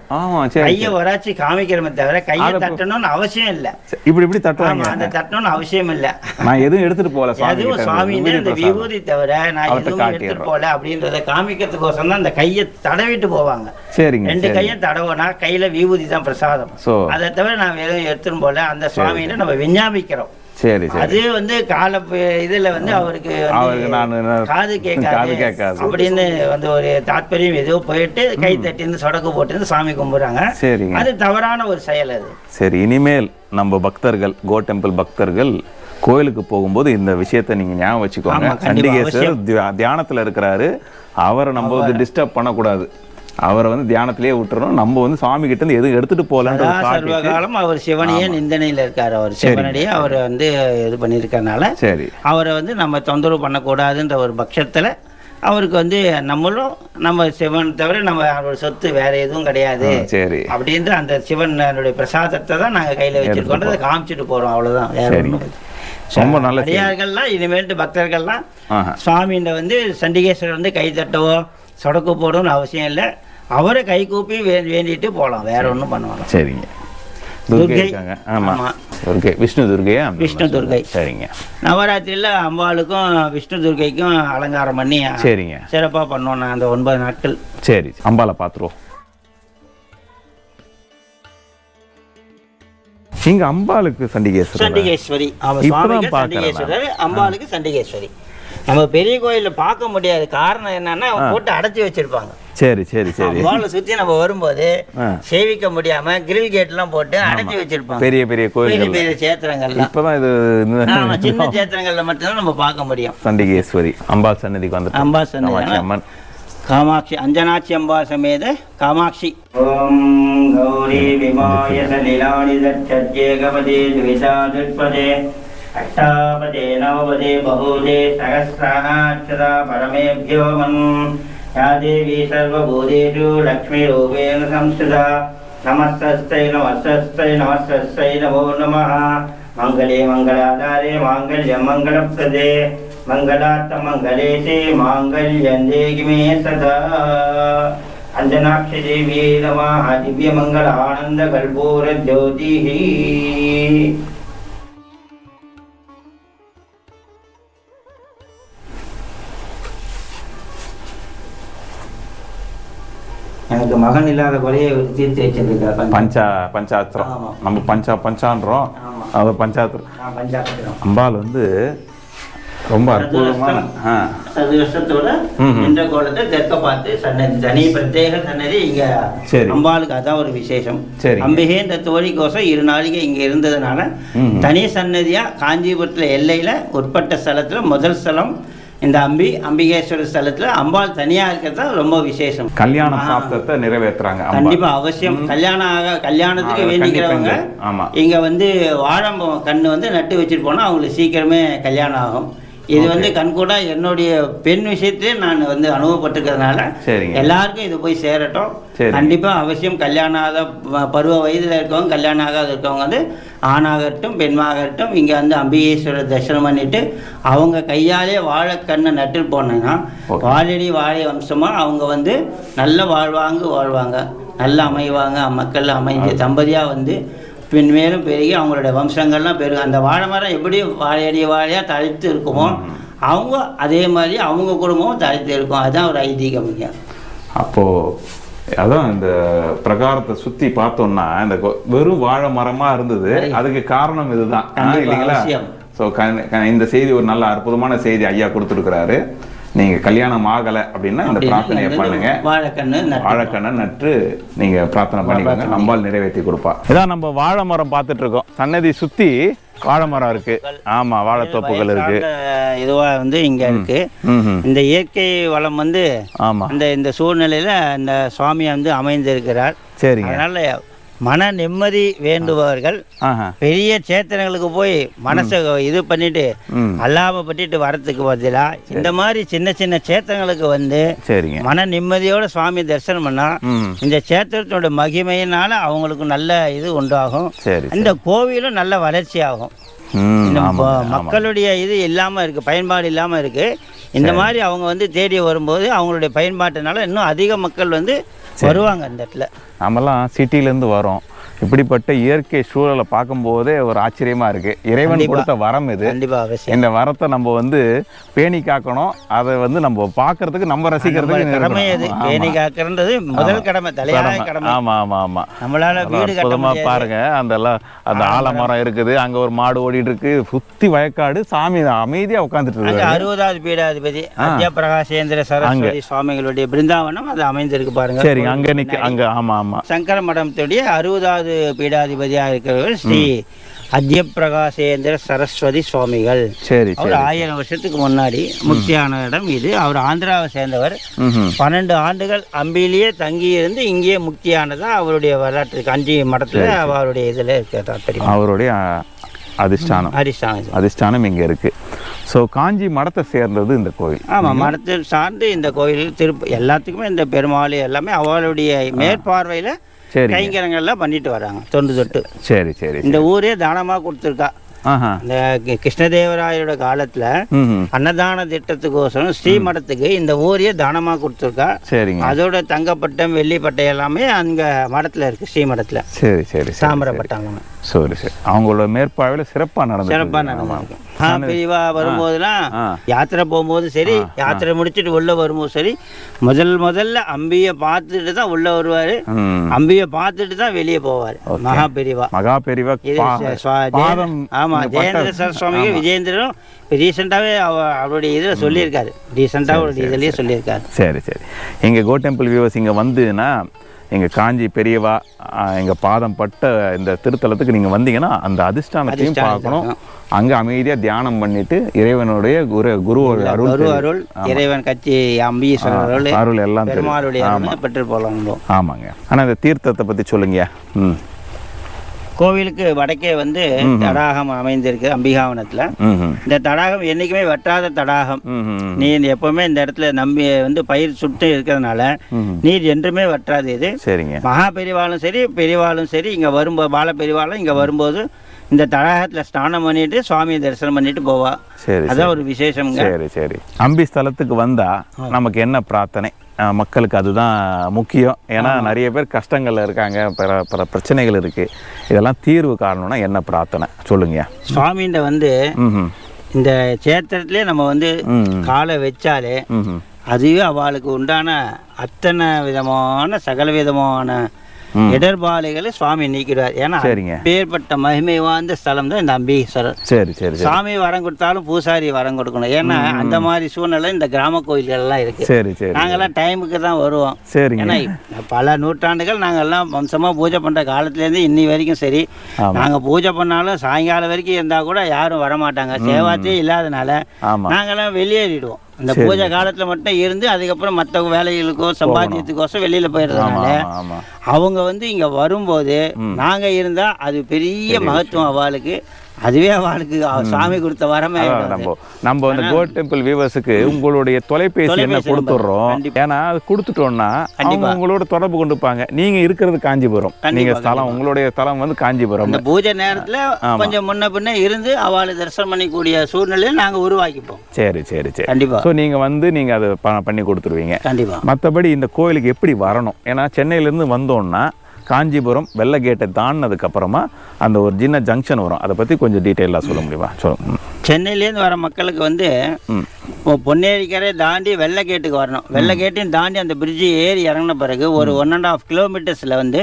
கையை வராச்சு காமிக்கிறோமே தவிர கையை தட்டணும்னு அவசியம் இல்லை. இப்படி தட்டுவாங்க. அந்த தட்டணும்னு அவசியம் இல்லை. நான் எதுவும் எடுத்துட்டு போல, எதுவும் சுவாமின்னு அந்த விபூதி தவிர நான் எதுவும் எடுத்துட்டு போல அப்படின்றத காமிக்கிறதுக்கோசம் தான் அந்த கையை தடவிட்டு போவாங்க. சரிங்க. 2 கையும் தடவுனா கையில விபூதி தான் பிரசாதம். அதை தவிர நான் எதுவும் எடுத்துன்னு போல அந்த சுவாமியில நம்ம விஞ்ஞாபிக்கிறோம். சரி சரி. அது வந்து கால இதுல வந்து அவருக்கு காது கேட்காது அப்படின்னு வந்து ஒரு தாத்பரியம் ஏதோ போயிட்டு கை தட்டி சொடக்கு போட்டு சாமி கும்பிடுறாங்க. சரிங்க. அது தவறான ஒரு செயல் அது. சரி, இனிமேல் நம்ம பக்தர்கள், கோ டெம்பிள் பக்தர்கள் கோயிலுக்கு போகும்போது இந்த விஷயத்தை நீங்க ஞாபகம் வச்சுக்கோங்க. சண்டிகேஸ்வரர் தியானத்துல இருக்கிறாரு, அவரை நம்ம வந்து டிஸ்டர்ப் பண்ணக்கூடாது. அவரை வந்து தியானத்திலேயே விட்டுறோம். நம்ம வந்து சுவாமி கிட்ட இருந்து எதுவும் எடுத்துட்டு போகலன்ற சர்வகாலம் அவர் சிவனையே நிந்தனையில இருக்காரு. அவர் சிவனடியே அவர் வந்து இது பண்ணியிருக்கறனால சரி அவரை வந்து நம்ம தொந்தரவு பண்ணக்கூடாதுன்ற ஒரு பட்சத்துல அவருக்கு வந்து நம்மளும் நம்ம சிவன் தவிர நம்ம அவரோட சொத்து வேற எதுவும் கிடையாது சரி அப்படின்ற அந்த சிவனுடைய பிரசாதத்தை தான் நாங்க கையில வச்சிருக்கோன்றதை காமிச்சிட்டு போறோம். அவ்வளவுதான். வேற ஒன்றும் ரொம்ப நல்ல அடியார்கள்லாம் இனிமேட்டு பக்தர்கள்லாம் சுவாமியில வந்து சண்டிகேஸ்வரர் வந்து கை தட்டவோ சொடக்கு போடணும்னு அவசியம் இல்லை. அவரை கை கூப்பி வேண்டிட்டு போகலாம். வேற ஒன்றும் பண்ணுவாங்க. சரிங்க. துர்கை. விஷ்ணு துர்கையா? விஷ்ணு துர்கை. சரிங்க. நவராத்திரியில் அம்பாளுக்கும் விஷ்ணு துர்கைக்கும் அலங்காரம் பண்ணி சரிங்க சிறப்பாக பண்ணுவோம் நான் அந்த 9 நாட்கள். சரி, அம்பாளை பார்த்துருவோம். இங்க அம்பாளுக்கு சண்டிகேஸ்வரி. சண்டிகேஸ்வரர் அம்பாளுக்கு சண்டிகேஸ்வரி. நம்ம பெரிய கோயில பார்க்க முடியாது. காரணம் என்னன்னா போட்டு அடைச்சி வச்சிருப்பாங்க. சரி சரி சரி. அம்பாளை சுத்தி நம்ம வரும்போது சேவிக்க முடியாம கிரில் கேட் எல்லாம் போட்டு அடைச்சி வச்சிருப்பாங்க. பெரிய பெரிய கோயில், பெரிய பெரிய சேத்திரங்கள்ல. இப்பதான் இது சின்ன சேத்திரங்கள்ல மட்டும்தான் நம்ம பார்க்க முடியும். சண்டிகேஸ்வரி அம்பாள் சன்னதிக்கு வந்து அம்பாள் சன்னதி அம்மன் காமாட்சி அஞ்சனாட்சி அம்பாள் சமேத காமாட்சி. ஓம் கௌரி விமாய சலிலானி தச்சேகபதே துவிதாதுத்பதே அஷ்டாபதே நவபதே பஹூதே சகஸ்ராணாட்சதா பரமேப்யோ மன் या देवी सर्वभूतेषु लक्ष्मीरूपेण संस्थिता नमस्तस्यै नमस्तस्यै नमस्तस्यै नमो नमः मङ्गले मङ्गलाधारे माङ्गल्यं मङ्गलप्रदे मङ्गलार्थमङ्गलेशे माङ्गल्यं देहि मे सदा अंजनाक्षी देवी नमः दिव्यमंगल आनंद कल्पूर ज्योतिः எனக்கு மகன் இல்லாத குறையை தீர்த்து வச்சிருக்காங்க. பஞ்சாத்திரம் நம்ம பஞ்சான்றோம், அது பஞ்சாத்திரம். அம்பாள் வந்து ரொம்ப அற்புதமான சதுரத்தோட இந்த கோலத்தை தெற்க பார்த்து சன்னதி, தனி பிரத்யேக சன்னதி இங்க அம்பாளுக்கு. அதான் ஒரு விசேஷம். அம்பிகை இந்த தோழிக்கோசம் 2 நாளைக்கு இங்க இருந்ததுனால தனி சன்னதியா காஞ்சிபுரத்துல எல்லையில உட்பட்ட ஸ்தலத்துல முதல் ஸ்தலம் இந்த அம்பிகேஸ்வரர் ஸ்தலத்துல அம்பாள் தனியா இருக்கிறது ரொம்ப விசேஷம். கல்யாண சாப்தத்தை நிறைவேற்றுறாங்க. கண்டிப்பா அவசியம். கல்யாணத்துக்கு வேண்டிக்கிறவங்க இங்க வந்து வாழை கண்ணு வந்து நட்டு வச்சுட்டு போனா அவங்களுக்கு சீக்கிரமே கல்யாணம் ஆகும். இது வந்து கண்கூடா என்னுடைய பெண் விஷயத்திலே நான் வந்து அனுபவப்பட்டிருக்கிறதுனால எல்லாருக்கும் இது போய் சேரட்டும். கண்டிப்பா அவசியம். கல்யாணம் ஆகாத பருவ வயதுல இருக்கவங்க, கல்யாணம் ஆகாத இருக்கவங்க வந்து ஆணாகட்டும் பெண்ணாகட்டும் இங்க வந்து அம்பிகேஸ்வரர் தரிசனம் பண்ணிட்டு அவங்க கையாலே வாழைக்கண்ணை நட்டு போனேன்னா வாழடி வாழை வம்சமா அவங்க வந்து நல்ல வாழ்வாங்க, நல்ல அமைவாங்க. மக்கள் அமைஞ்ச தம்பதியா வந்து பின்மேலும் பெருகி அவங்களுடைய வம்சங்கள்லாம் பெருகும். அந்த வாழை மரம் எப்படி வாழையடி வாழையாக தழைத்து இருக்குமோ அவங்க அதே மாதிரி அவங்க குடும்பமும் தழைத்து இருக்கும். அதுதான் ஒரு ஐதீகம். அப்போது அதான் இந்த பிரகாரத்தை சுற்றி பார்த்தோம்னா இந்த வெறும் வாழை மரமாக இருந்தது. அதுக்கு காரணம் இதுதான் இல்லைங்களா? ஸோ இந்த செய்தி ஒரு நல்ல அற்புதமான செய்தி ஐயா கொடுத்துருக்கிறாரு. நீங்க கல்யாணம் ஆகல அப்படின்னா இந்த பிரார்த்தனையை பண்ணுங்க. வாழைக்கண்ணை நட்டு நீங்க பிரார்த்தனை பண்ணிக்கோங்க, அம்பாள் நிறைவேற்றி கொடுப்பா. இதான் நம்ம வாழை மரம் பார்த்துட்டு இருக்கோம். சன்னதி சுத்தி வாழை மரம் இருக்கு. ஆமா, வாழைத்தோப்புகள் இருக்கு. இதுவா வந்து இங்க இருக்கு. இந்த இயற்கை வளம் வந்து இந்த சூழ்நிலையில இந்த சுவாமியை வந்து அமைந்திருக்கிறார். சரிங்க. அதனால மன நிம்மதி வேண்டுபவர்கள் பெரிய சேத்தனங்களுக்கு போய் மனசை இது பண்ணிட்டு அல்லாமப்பட்டு வரத்துக்கு பதிலா இந்த மாதிரி சின்ன சின்ன சேத்தனங்களுக்கு வந்து மன நிம்மதியோட சுவாமி தரிசனம் பண்ணா இந்த சேத்திரத்தோட மகிமையினால அவங்களுக்கு நல்ல இது உண்டாகும். இந்த கோவிலும் நல்ல வளர்ச்சி ஆகும். இந்த மக்களுடைய இது இல்லாம இருக்கு, பயன்பாடு இல்லாம இருக்கு. இந்த மாதிரி அவங்க வந்து தேடி வரும்போது அவங்களுடைய பயன்பாட்டினால இன்னும் அதிக மக்கள் வந்து வருவாங்க. இந்த இடத்துல நம்மலாம் சிட்டிலேருந்து வரோம். இப்படிப்பட்ட இயற்கை சூழலை பார்க்கும்போதே ஒரு ஆச்சரியமா இருக்கு. இறைவன் கொடுத்த வரம் இது. இந்த வரத்தை நம்ம வந்து பேணி காக்கணும். அதை வந்து நம்ம பார்க்கறதுக்கு, நம்ம ரசிக்கிறதுக்கு கடமை அது. பேணி காக்கிறது முதல் கடமை, தலையாய கடமை. ஆமா ஆமா ஆமா. நம்மளால வீடு கட்டமா பாருங்க. அந்த ஆலமரம் இருக்குது, அங்க ஒரு மாடு ஓடிட்டு இருக்கு, சுத்தி வயக்காடு, சாமி அமைதியா உட்காந்துட்டு இருக்கு. 60வது பீடாதிபதி அத்யபிரகாசேந்திர சரஸ்வதி சுவாமிகளுடைய பிருந்தாவனம் அது அமைந்திருக்கு பாருங்க. சரி, அங்க நிக்க அங்க. ஆமா ஆமா. சங்கர மடத்துடைய 60வது பீடாதிபதியாக இருக்கிறவர் ஸ்ரீ அத்யபிரகாசேந்திர சரஸ்வதி சுவாமிகள். சரி. அவர் 1000 வருஷத்துக்கு முன்னாடி முக்தியான இடம் இது. அவர் ஆந்திராவை சேர்ந்தவர். 12 ஆண்டுகள் அம்பிலேயே தங்கி இருந்து இங்கேயே முக்தியானதா அவருடைய வரலாற்று காஞ்சி மடத்துல அவருடைய இதுல இருக்கிறதா தெரியும். அவருடைய அதிஷ்டானம் இங்க இருக்கு. ஸோ காஞ்சி மடத்தை சேர்ந்தது இந்த கோயில். ஆமாம், மடத்தை சார்ந்து இந்த கோயில் எல்லாத்துக்குமே இந்த பெருமாள் எல்லாமே அவளுடைய மேற்பார்வையில் கைங்கரங்கள்லாம் பண்ணிட்டு வராங்க தொன்று தொட்டு. சரி சரி. இந்த ஊரே தானமாக கொடுத்துருக்கா. இந்த கிருஷ்ணதேவராயோட காலத்துல அன்னதான திட்டத்துக்கோசரம் ஸ்ரீமடத்துக்கு இந்த ஊரையே தானமா கொடுத்துருக்கா. சரிங்க. அதோட தங்கப்பட்டம் வெள்ளிப்பட்டை எல்லாமே அங்க மடத்துல இருக்கு, ஸ்ரீமடத்துல. சரி சரி. தாமிரப்பட்டம். சரி சரி. அவங்களோட மேற்பார்வையில சிறப்பா நடந்து பெரியவா வரும்போதுலாம் யாத்திரை போகும்போது சரி, யாத்திரை முடிச்சுட்டு உள்ள வரும்போது சரி, முதல்ல அம்பியை பார்த்துட்டு தான் உள்ள வருவாரு, அம்பியை பார்த்துட்டு தான் வெளியே போவாரு. மகா பெரியவா ஆமா, ஜெயேந்திர சரஸ்வாமிக்கு விஜயேந்திரனும் ரீசெண்டாவே அவருடைய இதில் சொல்லியிருக்காரு. ரீசெண்டாக அவருடைய இதுலயே சொல்லியிருக்காரு. சரி சரி. எங்க கோ டெம்பிள் வியூவர்ஸ் இங்க வந்துன்னா எங்கள் காஞ்சி பெரியவா எங்கள் பாதம் பட்ட இந்த திருத்தலத்துக்கு நீங்கள் வந்தீங்கன்னா அந்த அதிஷ்டானத்தையும் பார்க்கணும். அங்கே அமைதியாக தியானம் பண்ணிட்டு இறைவனுடைய குரு அருள், இறைவன் கட்சி அம்பீஸ்வரர் அருள் எல்லாம் பெருமாளுடைய பெற்று போகலாம். ஆமாங்க. ஆனால் இந்த தீர்த்தத்தை பற்றி சொல்லுங்க. கோவிலுக்கு வடக்கே வந்து தடாகம் அமைந்திருக்கு அம்பிகாவனத்தில். இந்த தடாகம் என்றைக்குமே வற்றாத தடாகம். நீர் எப்பவுமே இந்த இடத்துல நம்பி வந்து பயிர் சுட்டு இருக்கிறதுனால நீர் என்றுமே வற்றாது. இது சரிங்க. மகா பெரிவாலும் சரி பெரிவாலும் சரி இங்கே வரும்போது பால பெரிவாலும் இங்கே வரும்போது இந்த தடாகத்தில் ஸ்நானம் பண்ணிட்டு சுவாமியை தரிசனம் பண்ணிட்டு போவா. சரி, அதான் ஒரு விசேஷம். சரி சரி. அம்பி ஸ்தலத்துக்கு வந்தா நமக்கு என்ன பிரார்த்தனை? மக்களுக்கு அதுதான் முக்கியம். ஏன்னா நிறைய பேர் கஷ்டங்கள்ல இருக்காங்க, பல பிரச்சனைகள் இருக்கு. இதெல்லாம் தீர்வு காரணம்னா என்ன பிரார்த்தனை சொல்லுங்க. சுவாமிகிட்ட வந்து இந்த சேத்திரத்திலே நம்ம வந்து காலை வச்சாலே அதுவே அவளுக்கு உண்டான அத்தனை விதமான சகல விதமான இடர்பாடுகளை சுவாமி நீக்கிறார். ஏன்னா பேர்பட்ட மகிமை வாய்ந்த ஸ்தலம் தான் இந்த அம்பீஸ்வரர். சரி சரி. சாமி வரம் கொடுத்தாலும் பூசாரி வரம் கொடுக்கணும். ஏன்னா அந்த மாதிரி சூழ்நிலை இந்த கிராம கோயில்கள் எல்லாம் இருக்கு. சரி சரி. நாங்கெல்லாம் டைமுக்கு தான் வருவோம். சரி. ஏன்னா பல நூற்றாண்டுகள் நாங்கெல்லாம் வம்சமா பூஜை பண்ற காலத்துலேருந்து இன்னி வரைக்கும் சரி, நாங்க பூஜை பண்ணாலும் சாயங்காலம் வரைக்கும் இருந்தா கூட யாரும் வரமாட்டாங்க. சேவாத்தே இல்லாதனால நாங்கெல்லாம் வெளியேறிடுவோம். இந்த பூஜை காலத்துல மட்டும் இருந்து அதுக்கப்புறம் மற்ற வேலைகளுக்கோ சம்பாத்தியத்துக்கோசம் வெளியில போயிடுறதுனால அவங்க வந்து இங்க வரும்போது நாங்க இருந்தா அது பெரிய மகத்துவம் அவளுக்கு. அதுவே அவளுக்கு சாமி கொடுத்த வரமே. நம்ம அந்த கோட் டெம்பிள் வியூவர்ஸுக்கு உங்களுடைய தொலைபேசி என்ன கொடுத்துடுறோம். ஏன்னா அது கொடுத்துட்டோம்னா அவங்க உங்களோட தொடர்பு கொண்டுப்பாங்க. நீங்க இருக்கிறது காஞ்சிபுரம், நீங்க ஸ்தலம் உங்களுடைய ஸ்தலம் வந்து காஞ்சிபுரம். இந்த பூஜை நேரத்துல கொஞ்சம் முன்ன பின்ன இருந்து அவளை தரிசனம் பண்ணிக்கூடிய சூழ்நிலையை நாங்க உருவாக்கிப்போம். சரி சரி சரி. கண்டிப்பா. ஸோ நீங்க வந்து நீங்க அதை பண்ணி கொடுத்துருவீங்க. கண்டிப்பா. மற்றபடி இந்த கோயிலுக்கு எப்படி வரணும்? ஏன்னா சென்னையில இருந்து வந்தோம்னா காஞ்சிபுரம் வெள்ளை கேட்டை தாண்டினதுக்கு அப்புறமா அந்த ஒரு சின்ன ஜங்ஷன் வரும். அதை பற்றி கொஞ்சம் டீட்டெயிலாக சொல்ல முடியுமா? சொல்லுங்க. சென்னையிலேருந்து வர மக்களுக்கு வந்து பொன்னேரிக்கரை தாண்டி வெள்ளை கேட்டுக்கு வரணும். வெள்ளை கேட்டையும் தாண்டி அந்த பிரிட்ஜு ஏறி இறங்கின பிறகு ஒரு 1.5 கிலோமீட்டர்ஸில் வந்து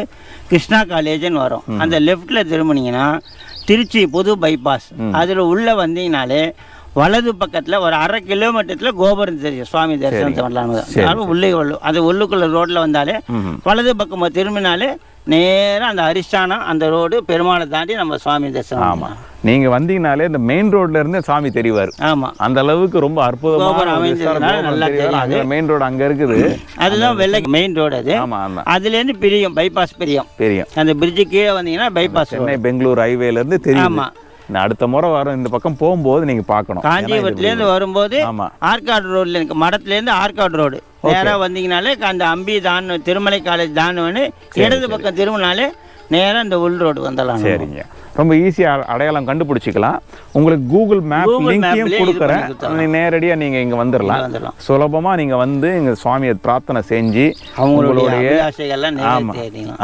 கிருஷ்ணா காலேஜ்னு வரும். அந்த லெஃப்டில் திரும்பினீங்கன்னா திருச்சி புது பைபாஸ் அதில் உள்ளே வந்தீங்கனாலே வலது பக்கத்தில் ஒரு 1/2 கிலோமீட்டர்ல கோபுரம் தெரியும். சுவாமி தரிசனத்தை வரலாம். உள்ளே அது உள்ளுக்குள்ள ரோட்ல வந்தாலே வலது பக்கம் திரும்பினாலே நேராக அந்த அரிஷ்டானம் அந்த ரோடு பெருமாளை தாண்டி நம்ம சுவாமி தரிசனம். ஆமா, நீங்க வந்தீங்கனாலே இந்த மெயின் ரோட்ல இருந்து சாமி தெரிவார். ஆமா, அந்த அளவுக்கு ரொம்ப அற்புதமான மெயின் ரோடு அங்க இருக்குது. அதுதான் வெள்ளை மெயின் ரோடு. அது அதுல இருந்து பிரியும், பைபாஸ் பிரியும். அந்த பிரிட்ஜு கீழே வந்தீங்கன்னா பைபாஸ் சென்னை பெங்களூர் ஹைவேல இருந்து தெரியும். அடுத்த முறை வரும் இந்த பக்கம் போகும்போது நீங்க பார்க்கணும். காஞ்சிபுரத்துலேருந்து வரும்போது ஆற்காடு ரோட்ல இருக்கு. மடத்துலேருந்து ஆற்காடு ரோடு நேராக வந்தீங்கனாலே அந்த அம்பி தான் திருமலை காலேஜ் தானு இடது பக்கம் திரும்பினாலே நேராக இந்த உள் ரோடு வந்துடலாம். சரிங்க, ரொம்ப ஈஸியாக அடையாளம் கண்டுபிடிச்சிக்கலாம். உங்களுக்கு கூகுள் மேப் லிங்கையும் கொடுக்குறேன். நேரடியாக நீங்கள் இங்கே வந்துடலாம். சுலபமாக நீங்கள் வந்து இங்கே சுவாமியை பிரார்த்தனை செஞ்சு அவங்களுடைய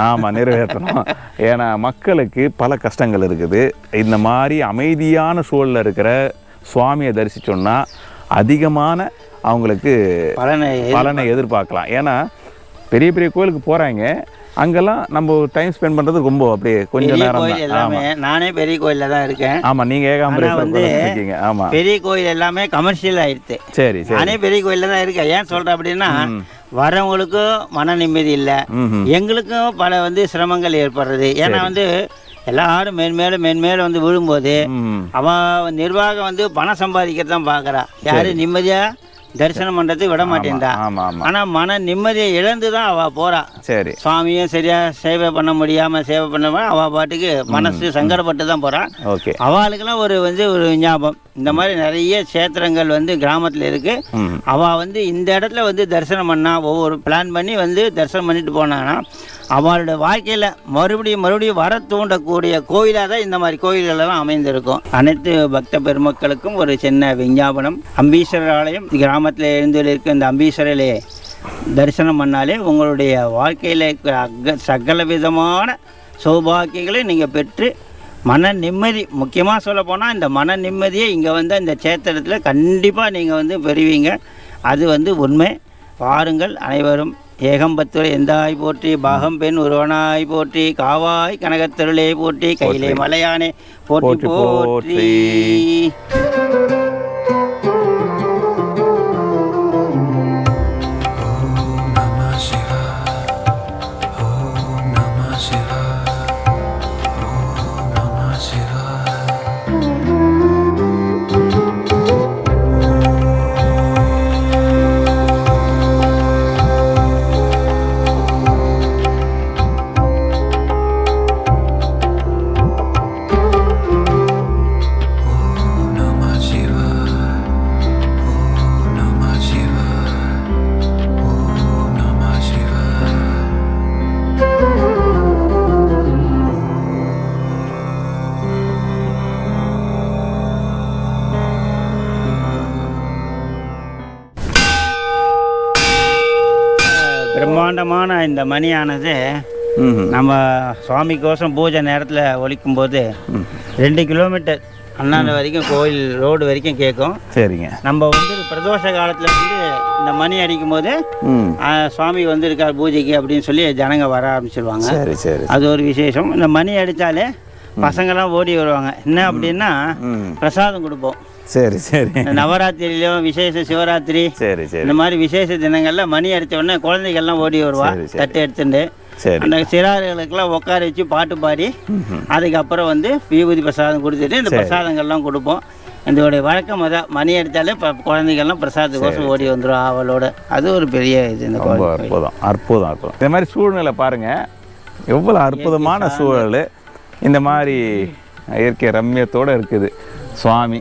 ஆமாம் நிறைவேற்றணும். ஏன்னா மக்களுக்கு பல கஷ்டங்கள் இருக்குது. இந்த மாதிரி அமைதியான சூழலில் இருக்கிற சுவாமியை தரிசிச்சோன்னா அதிகமான அவங்களுக்கு பலனை எதிர்பார்க்கலாம். ஏன்னா பெரிய பெரிய கோயிலுக்கு போகிறாங்க, அங்கெல்லாம் நம்ம டைம் ஸ்பெண்ட் பண்றது ரொம்ப அப்படியே கொஞ்சம் நேரம் எல்லாமே. நானே பெரிய கோயில்ல தான் இருக்கேன். ஆமா, நீங்க ஏகாம்பரேஸ்வரர் வந்து இருக்கீங்க. ஆமா, பெரிய கோயில் எல்லாமே கமர்ஷியல் ஆயிடுச்சு. சரி சரி. நானே பெரிய கோயில்ல தான் இருக்கேன். ஏன் சொல்றேன் அப்படின்னா வரவங்களுக்கும் மன நிம்மதி இல்லை, எங்களுக்கும் பல வந்து சிரமங்கள் ஏற்படுறது. ஏன்னா வந்து எல்லாரும் மேன்மேலும் வந்து விழும்போது அவன் நிர்வாகம் வந்து பணம் சம்பாதிக்கத்தான் பார்க்குறா. யாரும் நிம்மதியா தரிசனம் பண்றது விட மாட்டேன்டா. ஆனா மன நிம்மதியை இழந்துதான் அவ போறா. சரி, சுவாமியும் சரியா சேவை பண்ண முடியாம அவ பாட்டுக்கு மனசு சங்கடப்பட்டு தான் போறா. அவளுக்கெல்லாம் ஒரு ஞாபகம். இந்த மாதிரி நிறைய கஷேத்திரங்கள் வந்து கிராமத்துல இருக்கு. அவ வந்து இந்த இடத்துல வந்து தரிசனம் பண்ணா, ஒவ்வொரு பிளான் பண்ணி வந்து தரிசனம் பண்ணிட்டு போனாங்கன்னா அவளோட வாழ்க்கையில மறுபடியும் வர தூண்டக்கூடிய கோயிலாக தான் இந்த மாதிரி கோயில்கள் எல்லாம் அமைந்திருக்கும். அனைத்து பக்த பெருமக்களுக்கும் ஒரு சின்ன விஞ்ஞாபனம். அம்பீஸ்வரர் ஆலயம் கிராமத்தில் இருக்க இந்த அம்பீஸ்வரலே தரிசனம் பண்ணாலே உங்களுடைய வாழ்க்கையில் இருக்கிற சகல விதமான சௌபாக்கியங்களை நீங்கள் பெற்று மன நிம்மதி, முக்கியமாக சொல்ல போனால் இந்த மன நிம்மதியை இங்கே வந்து இந்த சேத்திரத்தில் கண்டிப்பாக நீங்கள் வந்து பெறுவீங்க. அது வந்து உண்மை. வாருங்கள் அனைவரும். ஏகம்பத்துரை எந்தாய் போற்றி, பாகம் பெண் ஒருவனாய் போற்றி, காவாய் கனகத்தருளே போற்றி, கையிலே மலையானே போற்றி போற்றி. பிரம்மாண்டமான இந்த மணியானது நம்ம சுவாமிக்கோசம் பூஜை நேரத்தில் ஒலிக்கும்போது 2 கிலோமீட்டர் அண்ணாண்ட வரைக்கும் கோயில் ரோடு வரைக்கும் கேட்கும். சரிங்க. நம்ம வந்து பிரதோஷ காலத்தில் வந்து இந்த மணி அடிக்கும் போது சுவாமி வந்திருக்கார் பூஜைக்கு அப்படின்னு சொல்லி ஜனங்க வர ஆரம்பிச்சிருவாங்க. சரி சரி. அது ஒரு விசேஷம். இந்த மணி அடித்தாலே பசங்கள்லாம் ஓடி வருவாங்க. என்ன அப்படின்னா பிரசாதம் கொடுப்போம். சரி சரி. நவராத்திரியிலும் விசேஷ சிவராத்திரி சரி சரி இந்த மாதிரி விசேஷ தினங்களில் மணி அடித்த உடனே குழந்தைகள்லாம் ஓடி வருவா தட்டு எடுத்துட்டு. அந்த சிறார்களுக்கெல்லாம் உட்கார வச்சு பாட்டு பாடி அதுக்கப்புறம் வந்து விபூதி பிரசாதம் கொடுத்துட்டு இந்த பிரசாதங்கள்லாம் கொடுப்போம். இதோடைய வழக்கம் அதான். மணி அடித்தாலே குழந்தைகள்லாம் பிரசாதத்துக்கோசம் ஓடி வந்துடும் ஆவலோட. அது ஒரு பெரிய இது. இந்த அற்புதம் அற்புதம் அற்புதம். இந்த மாதிரி சூழ்நிலை பாருங்கள், எவ்வளோ அற்புதமான சூழல். இந்த மாதிரி இயற்கை ரம்யத்தோடு இருக்குது. சுவாமி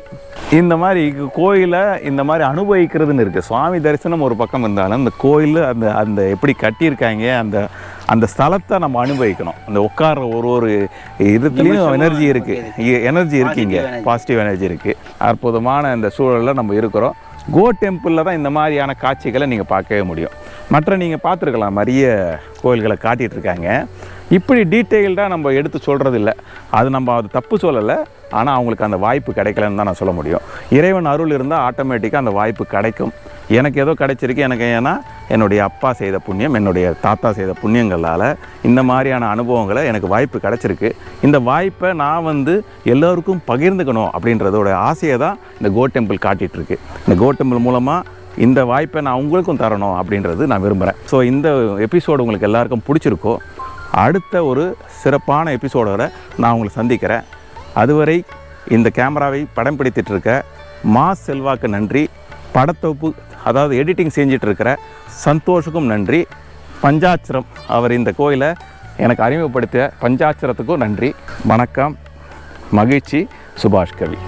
இந்த மாதிரி கோயிலை இந்த மாதிரி அனுபவிக்கிறதுன்னு இருக்குது. சுவாமி தரிசனம் ஒரு பக்கம் இருந்தாலும் இந்த கோயில் அந்த அந்த எப்படி கட்டியிருக்காங்க அந்த அந்த ஸ்தலத்தை நம்ம அனுபவிக்கணும். அந்த உட்கார ஒரு இதுலேயும் எனர்ஜி இருக்குங்க, பாசிட்டிவ் எனர்ஜி இருக்குது. அற்புதமான இந்த சூழலில் நம்ம இருக்கிறோம். கோ டெம்பிளில் தான் இந்த மாதிரியான காட்சிகளை நீங்கள் பார்க்கவே முடியும். மற்ற நீங்கள் பார்த்துருக்கலாம், நிறைய கோயில்களை காட்டிகிட்ருக்காங்க. இப்படி டீட்டெயில்டாக நம்ம எடுத்து சொல்கிறது இல்லை. அது நம்ம அது தப்பு சொல்லலை, ஆனால் அவங்களுக்கு அந்த வாய்ப்பு கிடைக்கலன்னு தான் நான் சொல்ல முடியும். இறைவன் அருள் இருந்தால் ஆட்டோமேட்டிக்காக அந்த வாய்ப்பு கிடைக்கும். எனக்கு ஏதோ கிடைச்சிருக்கு. எனக்கு ஏன்னா என்னுடைய அப்பா செய்த புண்ணியம், என்னுடைய தாத்தா செய்த புண்ணியங்களால் இந்த மாதிரியான அனுபவங்களை எனக்கு வாய்ப்பு கிடைச்சிருக்கு. இந்த வாய்ப்பை நான் வந்து எல்லோருக்கும் பகிர்ந்துக்கணும் அப்படின்றதோட ஆசையை தான் இந்த கோ டெம்பிள் காட்டிகிட்ருக்கு. இந்த கோ டெம்பிள் மூலமாக இந்த வாய்ப்பை நான் உங்களுக்கும் தரணும் அப்படின்றது நான் விரும்புகிறேன். ஸோ இந்த எபிசோடு உங்களுக்கு எல்லாருக்கும் பிடிச்சிருக்கோ, அடுத்த ஒரு சிறப்பான எபிசோடோட நான் உங்களை சந்திக்கிறேன். அதுவரை இந்த கேமராவை படம் பிடித்திட்டு மா செல்வாக்கு நன்றி. படத்தொகுப்பு அதாவது எடிட்டிங் செஞ்சிட்ருக்கிற சந்தோஷுக்கும் நன்றி. பஞ்சாட்சரம் அவர் இந்த கோயிலை எனக்கு அறிமுகப்படுத்திய பஞ்சாட்சரத்துக்கும் நன்றி. வணக்கம், மகிழ்ச்சி. சுபாஷ் கவி.